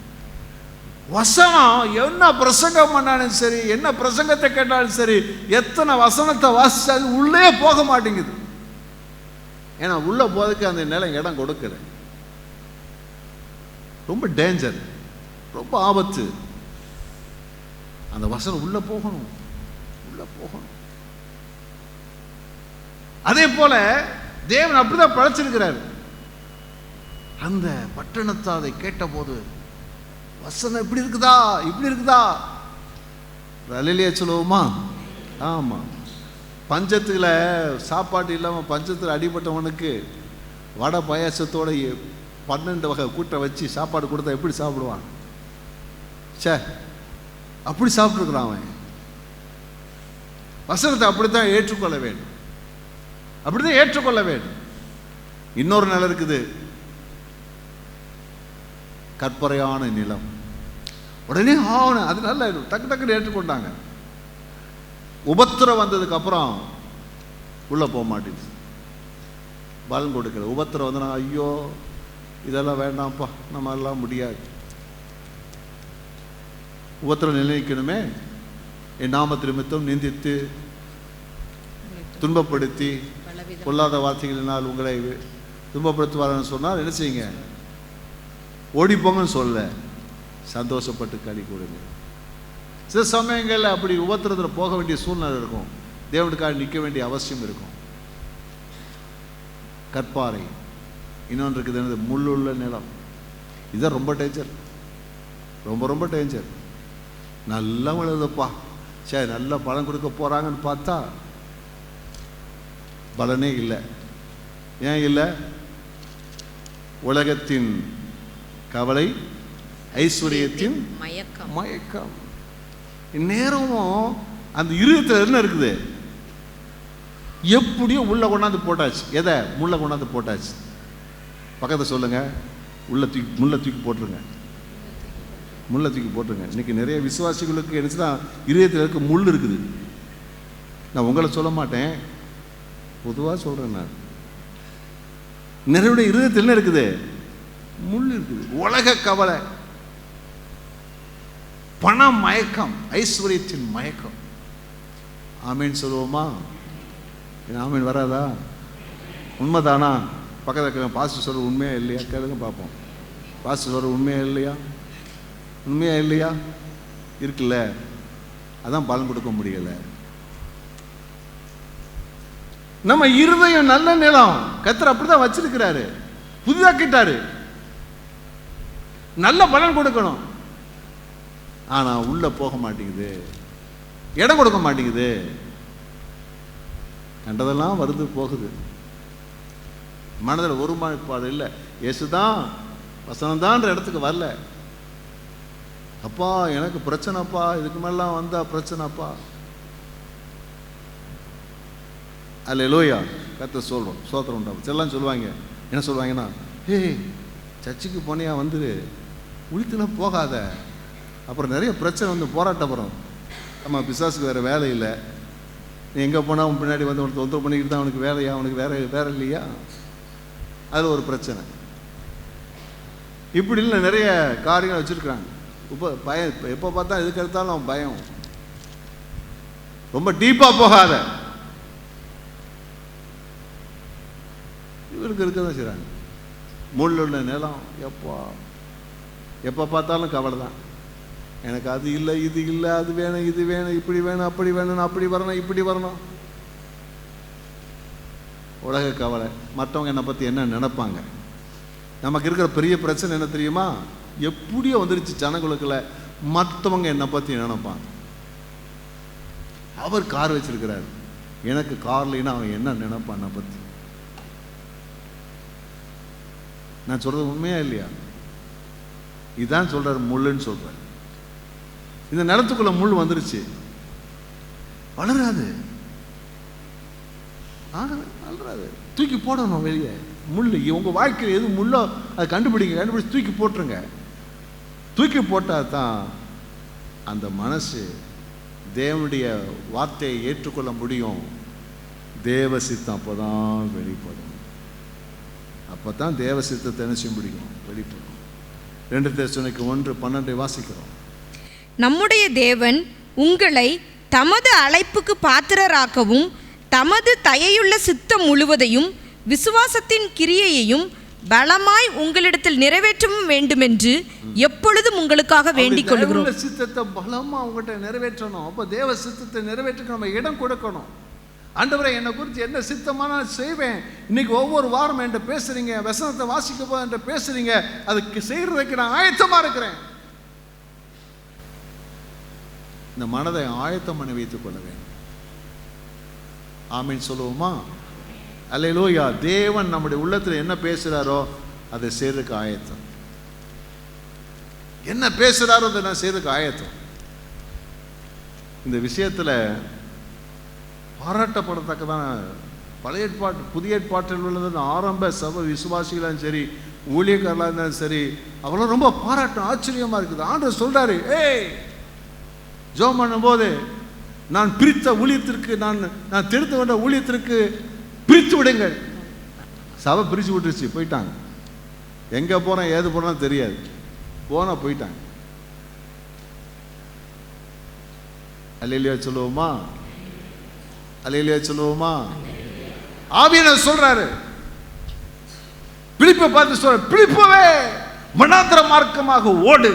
வசனம் என்ன பிரசங்கம் பண்ணாலும் சரி, என்ன பிரசங்கத்தை கேட்டாலும் சரி, எத்தனை வசனத்தை வாசிச்சாலும் உள்ளே போக மாட்டேங்குது. ஏன்னா உள்ள போறதுக்கு அந்த நிலம் இடம் கொடுக்கல. ரொம்ப டேஞ்சர், ரொம்ப ஆபத்து. அந்த வசனம் உள்ள போகணும், உள்ள போகணும். அதே போல தேவன் அப்படிதான் படைச்சிருக்கிறார். அந்த பட்டணத்தார் அதை கேட்டபோது, வசனம் இப்படி இருக்குதா, இப்படி இருக்குதா, அல்லேலூயா சொல்லுவோமா? ஆமாம். பஞ்சத்தில் சாப்பாடு இல்லாமல் பஞ்சத்தில் அடிபட்டவனுக்கு வடை பாயாசத்தோட 12 வகை கூட்டை வச்சு சாப்பாடு கொடுத்தா எப்படி சாப்பிடுவான்? சே, அப்படி சாப்பிட்டுருக்குறான் அவன். வசனத்தை அப்படித்தான் ஏற்றுக்கொள்ள வேண்டும், அப்படிதான் ஏற்றுக்கொள்ள வேண்டும். இன்னொரு நிலம் இருக்குது, கற்பறையான நிலம். உடனே ஆவணம் அது நல்ல டக்கு டக்குன்னு ஏற்றுக்கொண்டாங்க. உபத்திரம் வந்ததுக்கு அப்புறம் உள்ள போக மாட்டேங்குது, பலன் கொடுக்கல. உபத்திரம் வந்து நான் ஐயோ இதெல்லாம் வேண்டாம்ப்பா, நம்ம எல்லாம் முடியாது. உபத்திரம் நிலைக்கணுமே, என் நாமத்து நிமித்தம் நிந்தித்து துன்பப்படுத்தி பொல்லாத வார்த்தைகளினால் உங்களை துன்பப்படுத்துவார்னு சொன்னால் என்ன செய்யுங்க? ஓடிப்போங்கன்னு சொல்ல, சந்தோஷப்பட்டு களி கொடுங்க. சில சமயங்களில் அப்படி உபத்திரத்தில் போக வேண்டிய சூழ்நிலை இருக்கும், தேவனுக்காக நிற்க வேண்டிய அவசியம் இருக்கும். கற்பாறை, இன்னொன்று இருக்குது என்னது, முள்ளுள்ள நிலம். இதுதான் ரொம்ப டேஞ்சர், ரொம்ப ரொம்ப டேஞ்சர். நல்லா விழுதுப்பா, சரி நல்ல பலன் கொடுக்க போகிறாங்கன்னு பார்த்தா பலனே இல்லை. ஏன் இல்லை? உலகத்தின் கவலை, ஐஸ்வர்யத்தின் மயக்கம். இந்நேரமும் அந்த இருதயத்தில் என்ன இருக்குது? எப்படியோ உள்ள கொண்டாந்து போட்டாச்சு. எதை? முள்ள கொண்டாந்து போட்டாச்சு. பக்கத்தை சொல்லுங்க, முள்ள தூக்கி போட்டுருங்க, முள்ள தூக்கி போட்டுருங்க. இன்னைக்கு நிறைய விசுவாசிகளுக்கு என்னச்சுன்னா இருதயத்தில் இருக்க முள் இருக்குது. நான் உங்களை சொல்ல மாட்டேன், பொதுவாக சொல்றேன். நான் நிறைய இருதயத்தில் என்ன இருக்குது? முள் இருக்குது. உலக கவலை, பண மயக்கம், ஐஸ்வர்யத்தின் மயக்கம். ஆமீன் சொல்லுவோமா? ஆமீன் வராதா? உண்மைதானா? பக்கத்தில் பாஸ்டர் சொல்ற உண்மையா இல்லையா கேளுங்க பார்ப்போம். பாஸ்டர் சொல்ற உண்மையா இல்லையா? உண்மையா இல்லையா? இருக்குல்ல, அதான் பலன் கொடுக்க முடியல. நம்ம இருதயம் நல்ல நிலம், கர்த்தர் அப்படிதான் வச்சிருக்கிறாரு, புதிதாக்கிட்டாரு. நல்ல பலன் கொடுக்கணும், ஆனா உள்ள போக மாட்டேங்குது, இடம் கொடுக்க மாட்டேங்குது. கண்டதெல்லாம் வருது போகுது, மனதில் ஒருமைப்பாடு இல்லை. இயேசுதான் வசனம்தான்ற இடத்துக்கு வரல. அப்பா எனக்கு பிரச்சனைப்பா, இதுக்கு மேலாம் வந்தா பிரச்சனைப்பா. அல்லேலூயா, கர்த்தர் சொல்றோம், சோத்திரம் உண்டாகும். எல்லாம் சொல்லுவாங்க, என்ன சொல்லுவாங்கன்னா, ஏய் சர்ச்சுக்கு போனியா வந்துரு, உளுத்துனா போகாத, அப்புறம் நிறைய பிரச்சனை வந்து போராட்டம் வரும். நம்ம பிசாசுக்கு வேறு வேலை இல்லை, நீ எங்கே போனால் அவன் பின்னாடி வந்து அவனுக்கு தொந்தரவு பண்ணிக்கிட்டு தான் அவனுக்கு வேலையா, அவனுக்கு வேற இல்லையா? அதில் ஒரு பிரச்சனை. இப்படி இல்லை, நிறைய காரியங்கள் வச்சுருக்குறாங்க. இப்போ பயம், எப்போ பார்த்தா எதுக்கு எடுத்தாலும் பயம். ரொம்ப டீப்பாக போகாத, இவருக்கு இருக்க தான் செய்கிறாங்க. முள்ளுள்ள நிலம், எப்போ பார்த்தாலும் கவலை தான். எனக்கு அது இல்லை, இது இல்லை, அது வேணும், இது வேணும், இப்படி வேணும், அப்படி வேணும், அப்படி வரணும், இப்படி வரணும். உலக கவலை, மற்றவங்க என்னை பற்றி என்ன நினைப்பாங்க. நமக்கு இருக்கிற பெரிய பிரச்சனை என்ன தெரியுமா? எப்படியோ வந்துருச்சு ஜனங்களுக்குள்ள, மற்றவங்க என்னை பற்றி நினைப்பாங்க. அவர் கார் வச்சிருக்கிறார், எனக்கு கார் இல்லைன்னா அவன் என்ன நினைப்பான் என்னை பற்றி? நான் சொல்றது உண்மையா இல்லையா? இதுதான் சொல்றாரு, முள்ளுன்னு சொல்றாரு. இந்த நிலத்துக்குள்ள முள் வந்துருச்சு, வளராது, வளராது, தூக்கி போடணும் வெளியே. முள் உங்க வாழ்க்கையில் எது முள்ளோ அதை கண்டுபிடிச்சு தூக்கி போட்டுருங்க. தூக்கி போட்டால் தான் அந்த மனசு தேவனுடைய வார்த்தையை ஏற்றுக்கொள்ள முடியும். தேவ சித்தம் அப்போதான் வெளிப்படும், அப்போதான் தேவ சித்தத்தை என்ன செய்ய முடியும்? வெளிப்படும். 2 தெசலோனிக்கர் 1:12 வாசிக்கிறோம். நம்முடைய தேவன் உங்களை தமது அழைப்புக்கு பாத்திரராக்கவும் தமது தயையுள்ள சித்தம் முழுவதையும் விசுவாசத்தின் கிரியையையும் பலமாய் உங்களிடத்தில் நிறைவேற்றவும் வேண்டுமென்று எப்பொழுதும் உங்களுக்காக வேண்டிக் கொள்கிறோம். சித்தத்தை பலமா உங்கள்கிட்ட நிறைவேற்றணும். அப்போ தேவ சித்தத்தை நிறைவேற்ற நம்ம இடம் கொடுக்கணும். ஆண்டவரே என்னை குறித்து என்ன சித்தமான செய்வேன். இன்னைக்கு ஒவ்வொரு வாரம் என்கிட்ட பேசுறீங்க, வசனத்தை வாசிக்க போது என்கிட்ட பேசுறீங்க, அதுக்கு செய்யறதுக்கு நான் ஆயத்தமா இருக்கிறேன். இந்த மனதை ஆயத்தம் பண்ணி வைத்துக் கொள்ள வேண்டும். ஆமீன் சொல்லுவோமா? அல்லேலூயா. தேவன் நம்முடைய உள்ளத்தில் என்ன பேசுறாரோ அதை செய்யறதுக்கு ஆயத்தம். என்ன பேசுறாரோ அதை நான் செய்யறதுக்கு ஆயத்தம். இந்த விஷயத்துல பாராட்டப்படத்தக்கதான் பழைய ஏற்பாட்டு புதிய ஏற்பாட்டில் உள்ளது ஆரம்ப சபை விசுவாசிகளாலும் சரி, ஊழியக்காரர்களாக இருந்தாலும் சரி, அவங்களும் ரொம்ப பாராட்டம், ஆச்சரியமா இருக்குது. ஆண்டவர் சொல்றாரு, ஏய் ஜெபம் பண்ணும்போது நான் பிரித்த ஊழியத்திற்கு, நான் தெரிந்து கொண்ட ஊழியத்திற்கு பிரித்து விடுங்கள். சபை பிரித்து விட்டுருச்சு, போயிட்டாங்க. எங்க போறோம் ஏது போறோம் தெரியாது, போனா போயிட்டாங்க. அல்லேலூயா சொல்லுவோமா? அல்லேலூயா சொல்லுவோமா? ஆவியானவர் சொல்றாரு, பிலிப்பை பார்த்து சொல்ற, பிலிப்பவே வனாந்திர மார்க்கமாக ஓடு.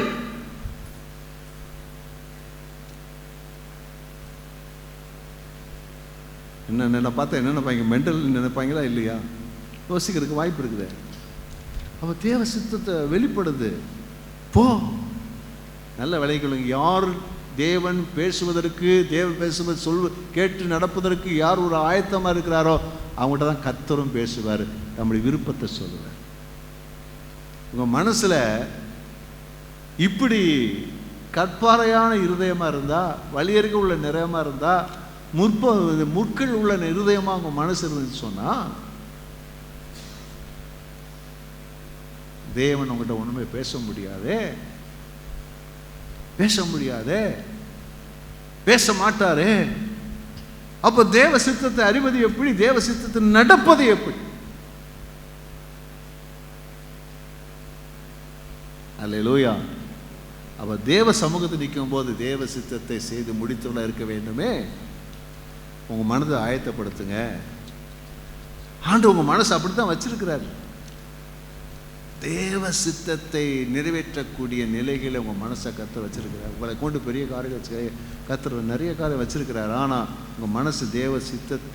என்ன பார்த்தா என்ன நினைப்பாங்க? மென்டல் நினைப்பாங்களா இல்லையா? யோசிக்கிறதுக்கு வாய்ப்பு இருக்குது. அவ தேவ சித்தத்தை வெளிப்படுது. போ, நல்ல விளைகளுங்க. யார் தேவன் பேசுவதற்கு, தேவன் பேசுவது கேட்டு நடப்பதற்கு யார் ஒரு ஆயத்தமா இருக்கிறாரோ அவங்ககிட்ட தான் கர்த்தரும் பேசுவார், நம்முடைய விருப்பத்தை சொல்லுவார். உங்க மனசுல இப்படி கற்பாறையான இருதயமா இருந்தா, வலியருக உள்ள நிறையமா இருந்தா, முற்கள் உள்ள இருதயமா உங்க மனசு இருந்துச்சு சொன்னா, தேவன் உங்ககிட்ட ஒண்ணுமே பேச முடியாதே, பேச முடியாதே, பேச மாட்டாரே. அப்ப தேவ சித்தத்தை அறிவது எப்படி? தேவ சித்தத்தை நடப்பது எப்படி? அல்லேலூயா. அப்ப தேவ சமூகத்தில் நிற்கும் போது தேவ சித்தத்தை செய்து முடித்துள்ள இருக்க வேண்டுமே. உங்க மனதை ஆயத்தப்படுத்துங்க. ஆண்டு உங்க மனசு அப்படித்தான் வச்சிருக்கிறாரு. தேவ சித்தத்தை நிறைவேற்றக்கூடிய நிலைகளை உங்க மனசை கர்த்தர் வச்சிருக்கிறார். உங்களை கொண்டு பெரிய காரியம் கர்த்தர் நிறைய காரியம் வச்சிருக்கிறார். ஆனா உங்க மனசு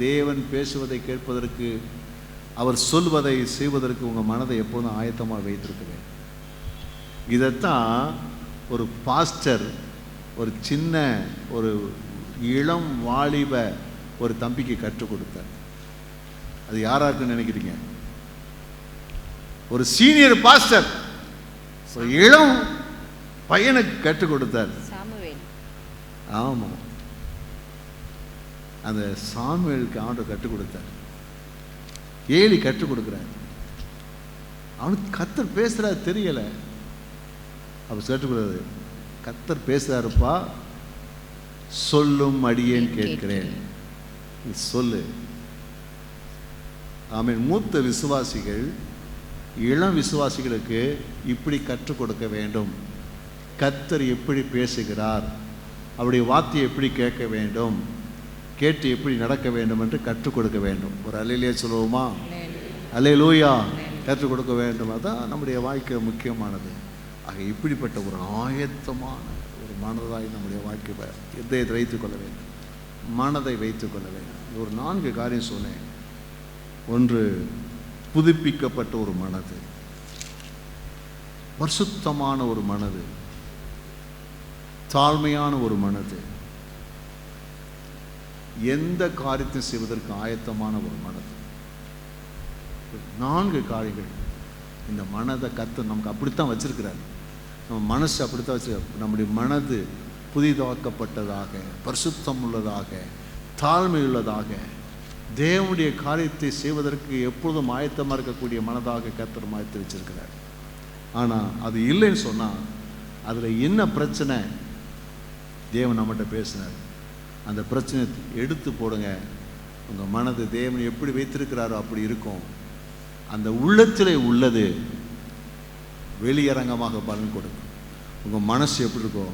தேவன் பேசுவதை கேட்பதற்கு, அவர் சொல்வதை செய்வதற்கு உங்க மனதை எப்போதும் ஆயத்தமாக வைத்திருக்கிறேன். இதைத்தான் ஒரு பாஸ்டர் ஒரு சின்ன ஒரு இளம் வாலிப ஒரு தம்பிக்கு கற்றுக் கொடுத்தார். அது யாராருக்குன்னு நினைக்கிறீங்க? ஒரு சீனியர் பாஸ்டர் ஒரு இளம் பையனுக்கு கற்றுக் கொடுத்தார். ஆமா, அந்த சாமுவேலுக்கு ஆண்டவர் கற்றுக் கொடுத்தார். ஏலி கற்றுக் கொடுக்கிறார். அவனுக்கு கர்த்தர் பேசுறாரு தெரியல. அப்ப கற்றுக் கொடுக்கிறது, கர்த்தர் பேசுறாருப்பா, சொல்லும் அடியேன் கேட்கிறேன், சொல்லு. ஆமென். மூத்த விசுவாசிகள் இளம் விசுவாசிகளுக்கு இப்படி கற்றுக் கொடுக்க வேண்டும். கர்த்தர் எப்படி பேசுகிறார், அவருடைய வார்த்தையை எப்படி கேட்க வேண்டும், கேட்டு எப்படி நடக்க வேண்டும் என்று கற்றுக் கொடுக்க வேண்டும். ஒரு அல்லேலூயா சொல்லுவோமா? அல்லேலூயா. கற்றுக் கொடுக்க வேண்டும். அதான் நம்முடைய வாழ்க்கை முக்கியமானது. ஆக இப்படிப்பட்ட ஒரு ஆயத்தமான ஒரு மனதாய் நம்முடைய வாழ்க்கை இதயத்தை வைத்துக் கொள்ள வேண்டும், மனதை வைத்துக் கொள்ள வேண்டும். ஒரு 4 காரியம் சொன்னேன். ஒன்று, புதுப்பிக்கப்பட்ட ஒரு மனது, பரிசுத்தமான ஒரு மனது, தாழ்மையான ஒரு மனது, எந்த காரியத்தை செய்வதற்கு ஆயத்தமான ஒரு மனது. 4 காரியங்கள். இந்த மனதை கர்த்தர் நமக்கு அப்படித்தான் வச்சிருக்கிறார். நம்ம மனசு அப்படித்தான் வச்சிருக்கார். நம்முடைய மனது புதிதாக்கப்பட்டதாக, பரிசுத்தம் உள்ளதாக, தாழ்மை உள்ளதாக, தேவனுடைய காரியத்தை செய்வதற்கு எப்பொழுதும் ஆயத்தமாக இருக்கக்கூடிய மனதாக கர்த்தர் மாற்றி வச்சிருக்கிறார். ஆனால் அது இல்லைன்னு சொன்னால் அதில் என்ன பிரச்சனை? தேவன் நம்மகிட்ட பேசினார். அந்த பிரச்சனை எடுத்து போடுங்க. உங்கள் மனது தேவன் எப்படி வைத்திருக்கிறாரோ அப்படி இருக்கும். அந்த உள்ளத்திலே உள்ளது வெளியரங்கமாக பலன் கொடுக்கும். உங்கள் மனசு எப்படி இருக்கோ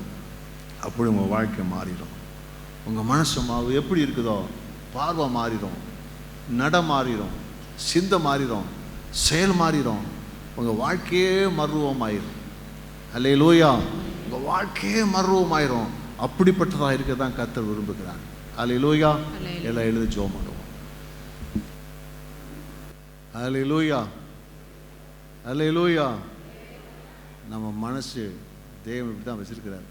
அப்படி உங்கள் வாழ்க்கை மாறிடும். உங்கள் மனசு எப்படி இருக்குதோ பார்வை மாறிடும், நட மாறிடும், சிந்தை மாறிடும், செயல் மாறிடும். உங்கள் வாழ்க்கையே மர்வமாயிரும். அல்லேலூயா. உங்கள் வாழ்க்கையே மர்வமாயிரும். அப்படிப்பட்டதாக இருக்க தான் கர்த்தர் விரும்புகிறார். அல்லேலூயா. எல்லாம் எழுதி ஜெபம் பண்ணுவோம். அல்லேலூயா, அல்லேலூயா. நம்ம மனசு தேவன் இப்படி தான் வச்சிருக்கிறார்.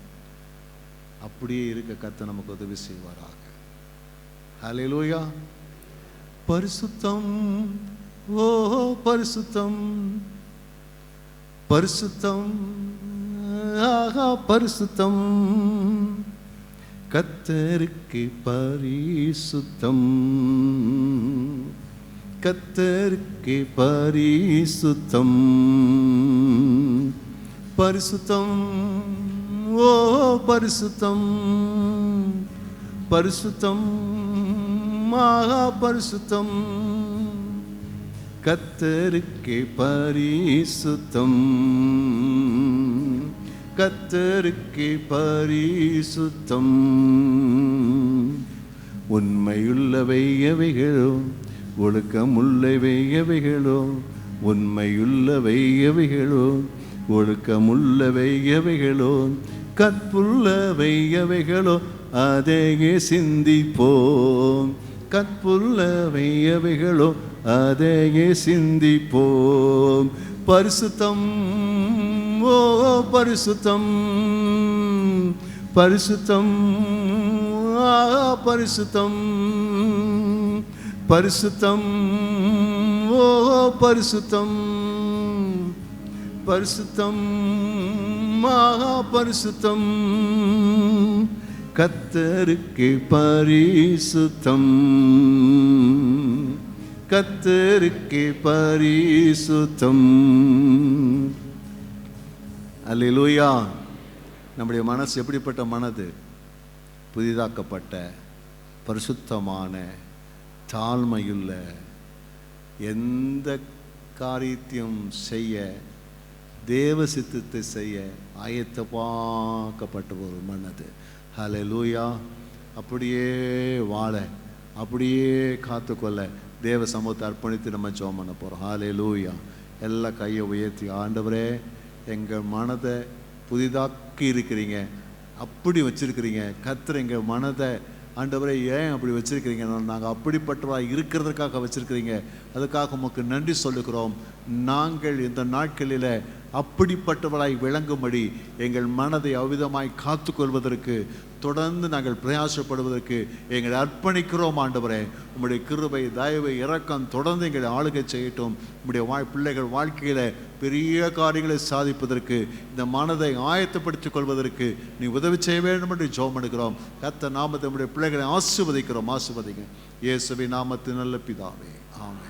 அப்படியே இருக்க கர்த்தர் நமக்கு உதவி செய்வாராக. அல்லேலூயா. பரிசுத்தம், ஓ பரிசுத்தம், பரிசுத்தம், ஆஹா பரிசுத்தம், கர்த்தருக்கு பரிசுத்தம், கர்த்தருக்கு பரிசுத்தம், பரிசுத்தம், ஓ பரிசுத்தம், பரிசுத்தம், மகா பரிசுத்தம், கர்த்தருக்கு பரிசுத்தம், கர்த்தருக்கு பரிசுத்தம். உண்மையுள்ளவை எவைகளோ, ஒழுக்கமுள்ளவை எவைகளோ, உண்மையுள்ளவை எவைகளோ, ஒழுக்கமுள்ளவை எவைகளோ, கற்புள்ளவை எவைகளோ, அதையே சிந்திப்போம். கற்புள்ளவை எவைகளோ, அதையே சிந்திப்போம். பரிசுத்தம், ஓ பரிசுத்தம், பரிசுத்தம், பரிசுத்தம், பரிசுத்தம், ஓ பரிசுத்தம், பரிசுத்தம், மகா பரிசுத்தம், கர்த்தருக்கு பரிசுத்தம், கர்த்தருக்கு பரிசுத்தம். அல்லேலூயா. நம்முடைய மனசு எப்படிப்பட்ட மனது? புதிதாக்கப்பட்ட, பரிசுத்தமான, தாழ்மையுள்ள, எந்த காரியத்தையும் செய்ய, தேவ சித்தத்தை செய்ய ஆயத்தமாக்கப்பட்ட ஒரு மனது. அல்லேலூயா. அப்படியே வாழ, அப்படியே காத்துக்கொள்ள தேவ சமூகத்தை அர்ப்பணித்து நம்ம ஜெபம் பண்ண போகிறோம். அல்லேலூயா. எல்லா கையை உயர்த்தி, ஆண்டவரே எங்கள் மனதை புதிதாக்கி இருக்கிறீங்க, அப்படி வச்சிருக்கிறீங்க. கர்த்தர் எங்கள் மனதை ஆண்டவரே ஏன் அப்படி வச்சிருக்கிறீங்க? நாங்கள் அப்படிப்பட்டவராக இருக்கிறதுக்காக வச்சிருக்கிறீங்க. அதுக்காக உமக்கு நன்றி சொல்லுகிறோம். நாங்கள் இந்த நாட்களில் அப்படிப்பட்டவராய் விளங்கும்படி எங்கள் மனதை அவ்விதமாய் காத்துக்கொள்வதற்கு தொடர்ந்து நாங்கள் பிரயாசப்படுவதற்கு எங்களை அர்ப்பணிக்கிறோம். ஆண்டவரே உம்முடைய கிருபை, தயவு, இரக்கம் தொடர்ந்து எங்களை ஆளுகை செய்யட்டும். உம்முடைய பிள்ளைகள் வாழ்க்கையில் பெரிய காரியங்களை சாதிப்பதற்கு இந்த மனதை ஆயத்தப்படுத்திக் கொள்வதற்கு நீ உதவி செய்ய வேண்டும் என்று ஜெபம் எடுக்கிறோம். கர்த்தர் நாமத்தை நம்முடைய பிள்ளைகளை ஆசீர்வதிக்கிறோம். ஆசீர்வதிங்க இயேசுவின் நாமத்தின் நல்ல பிதாவே, ஆமென்.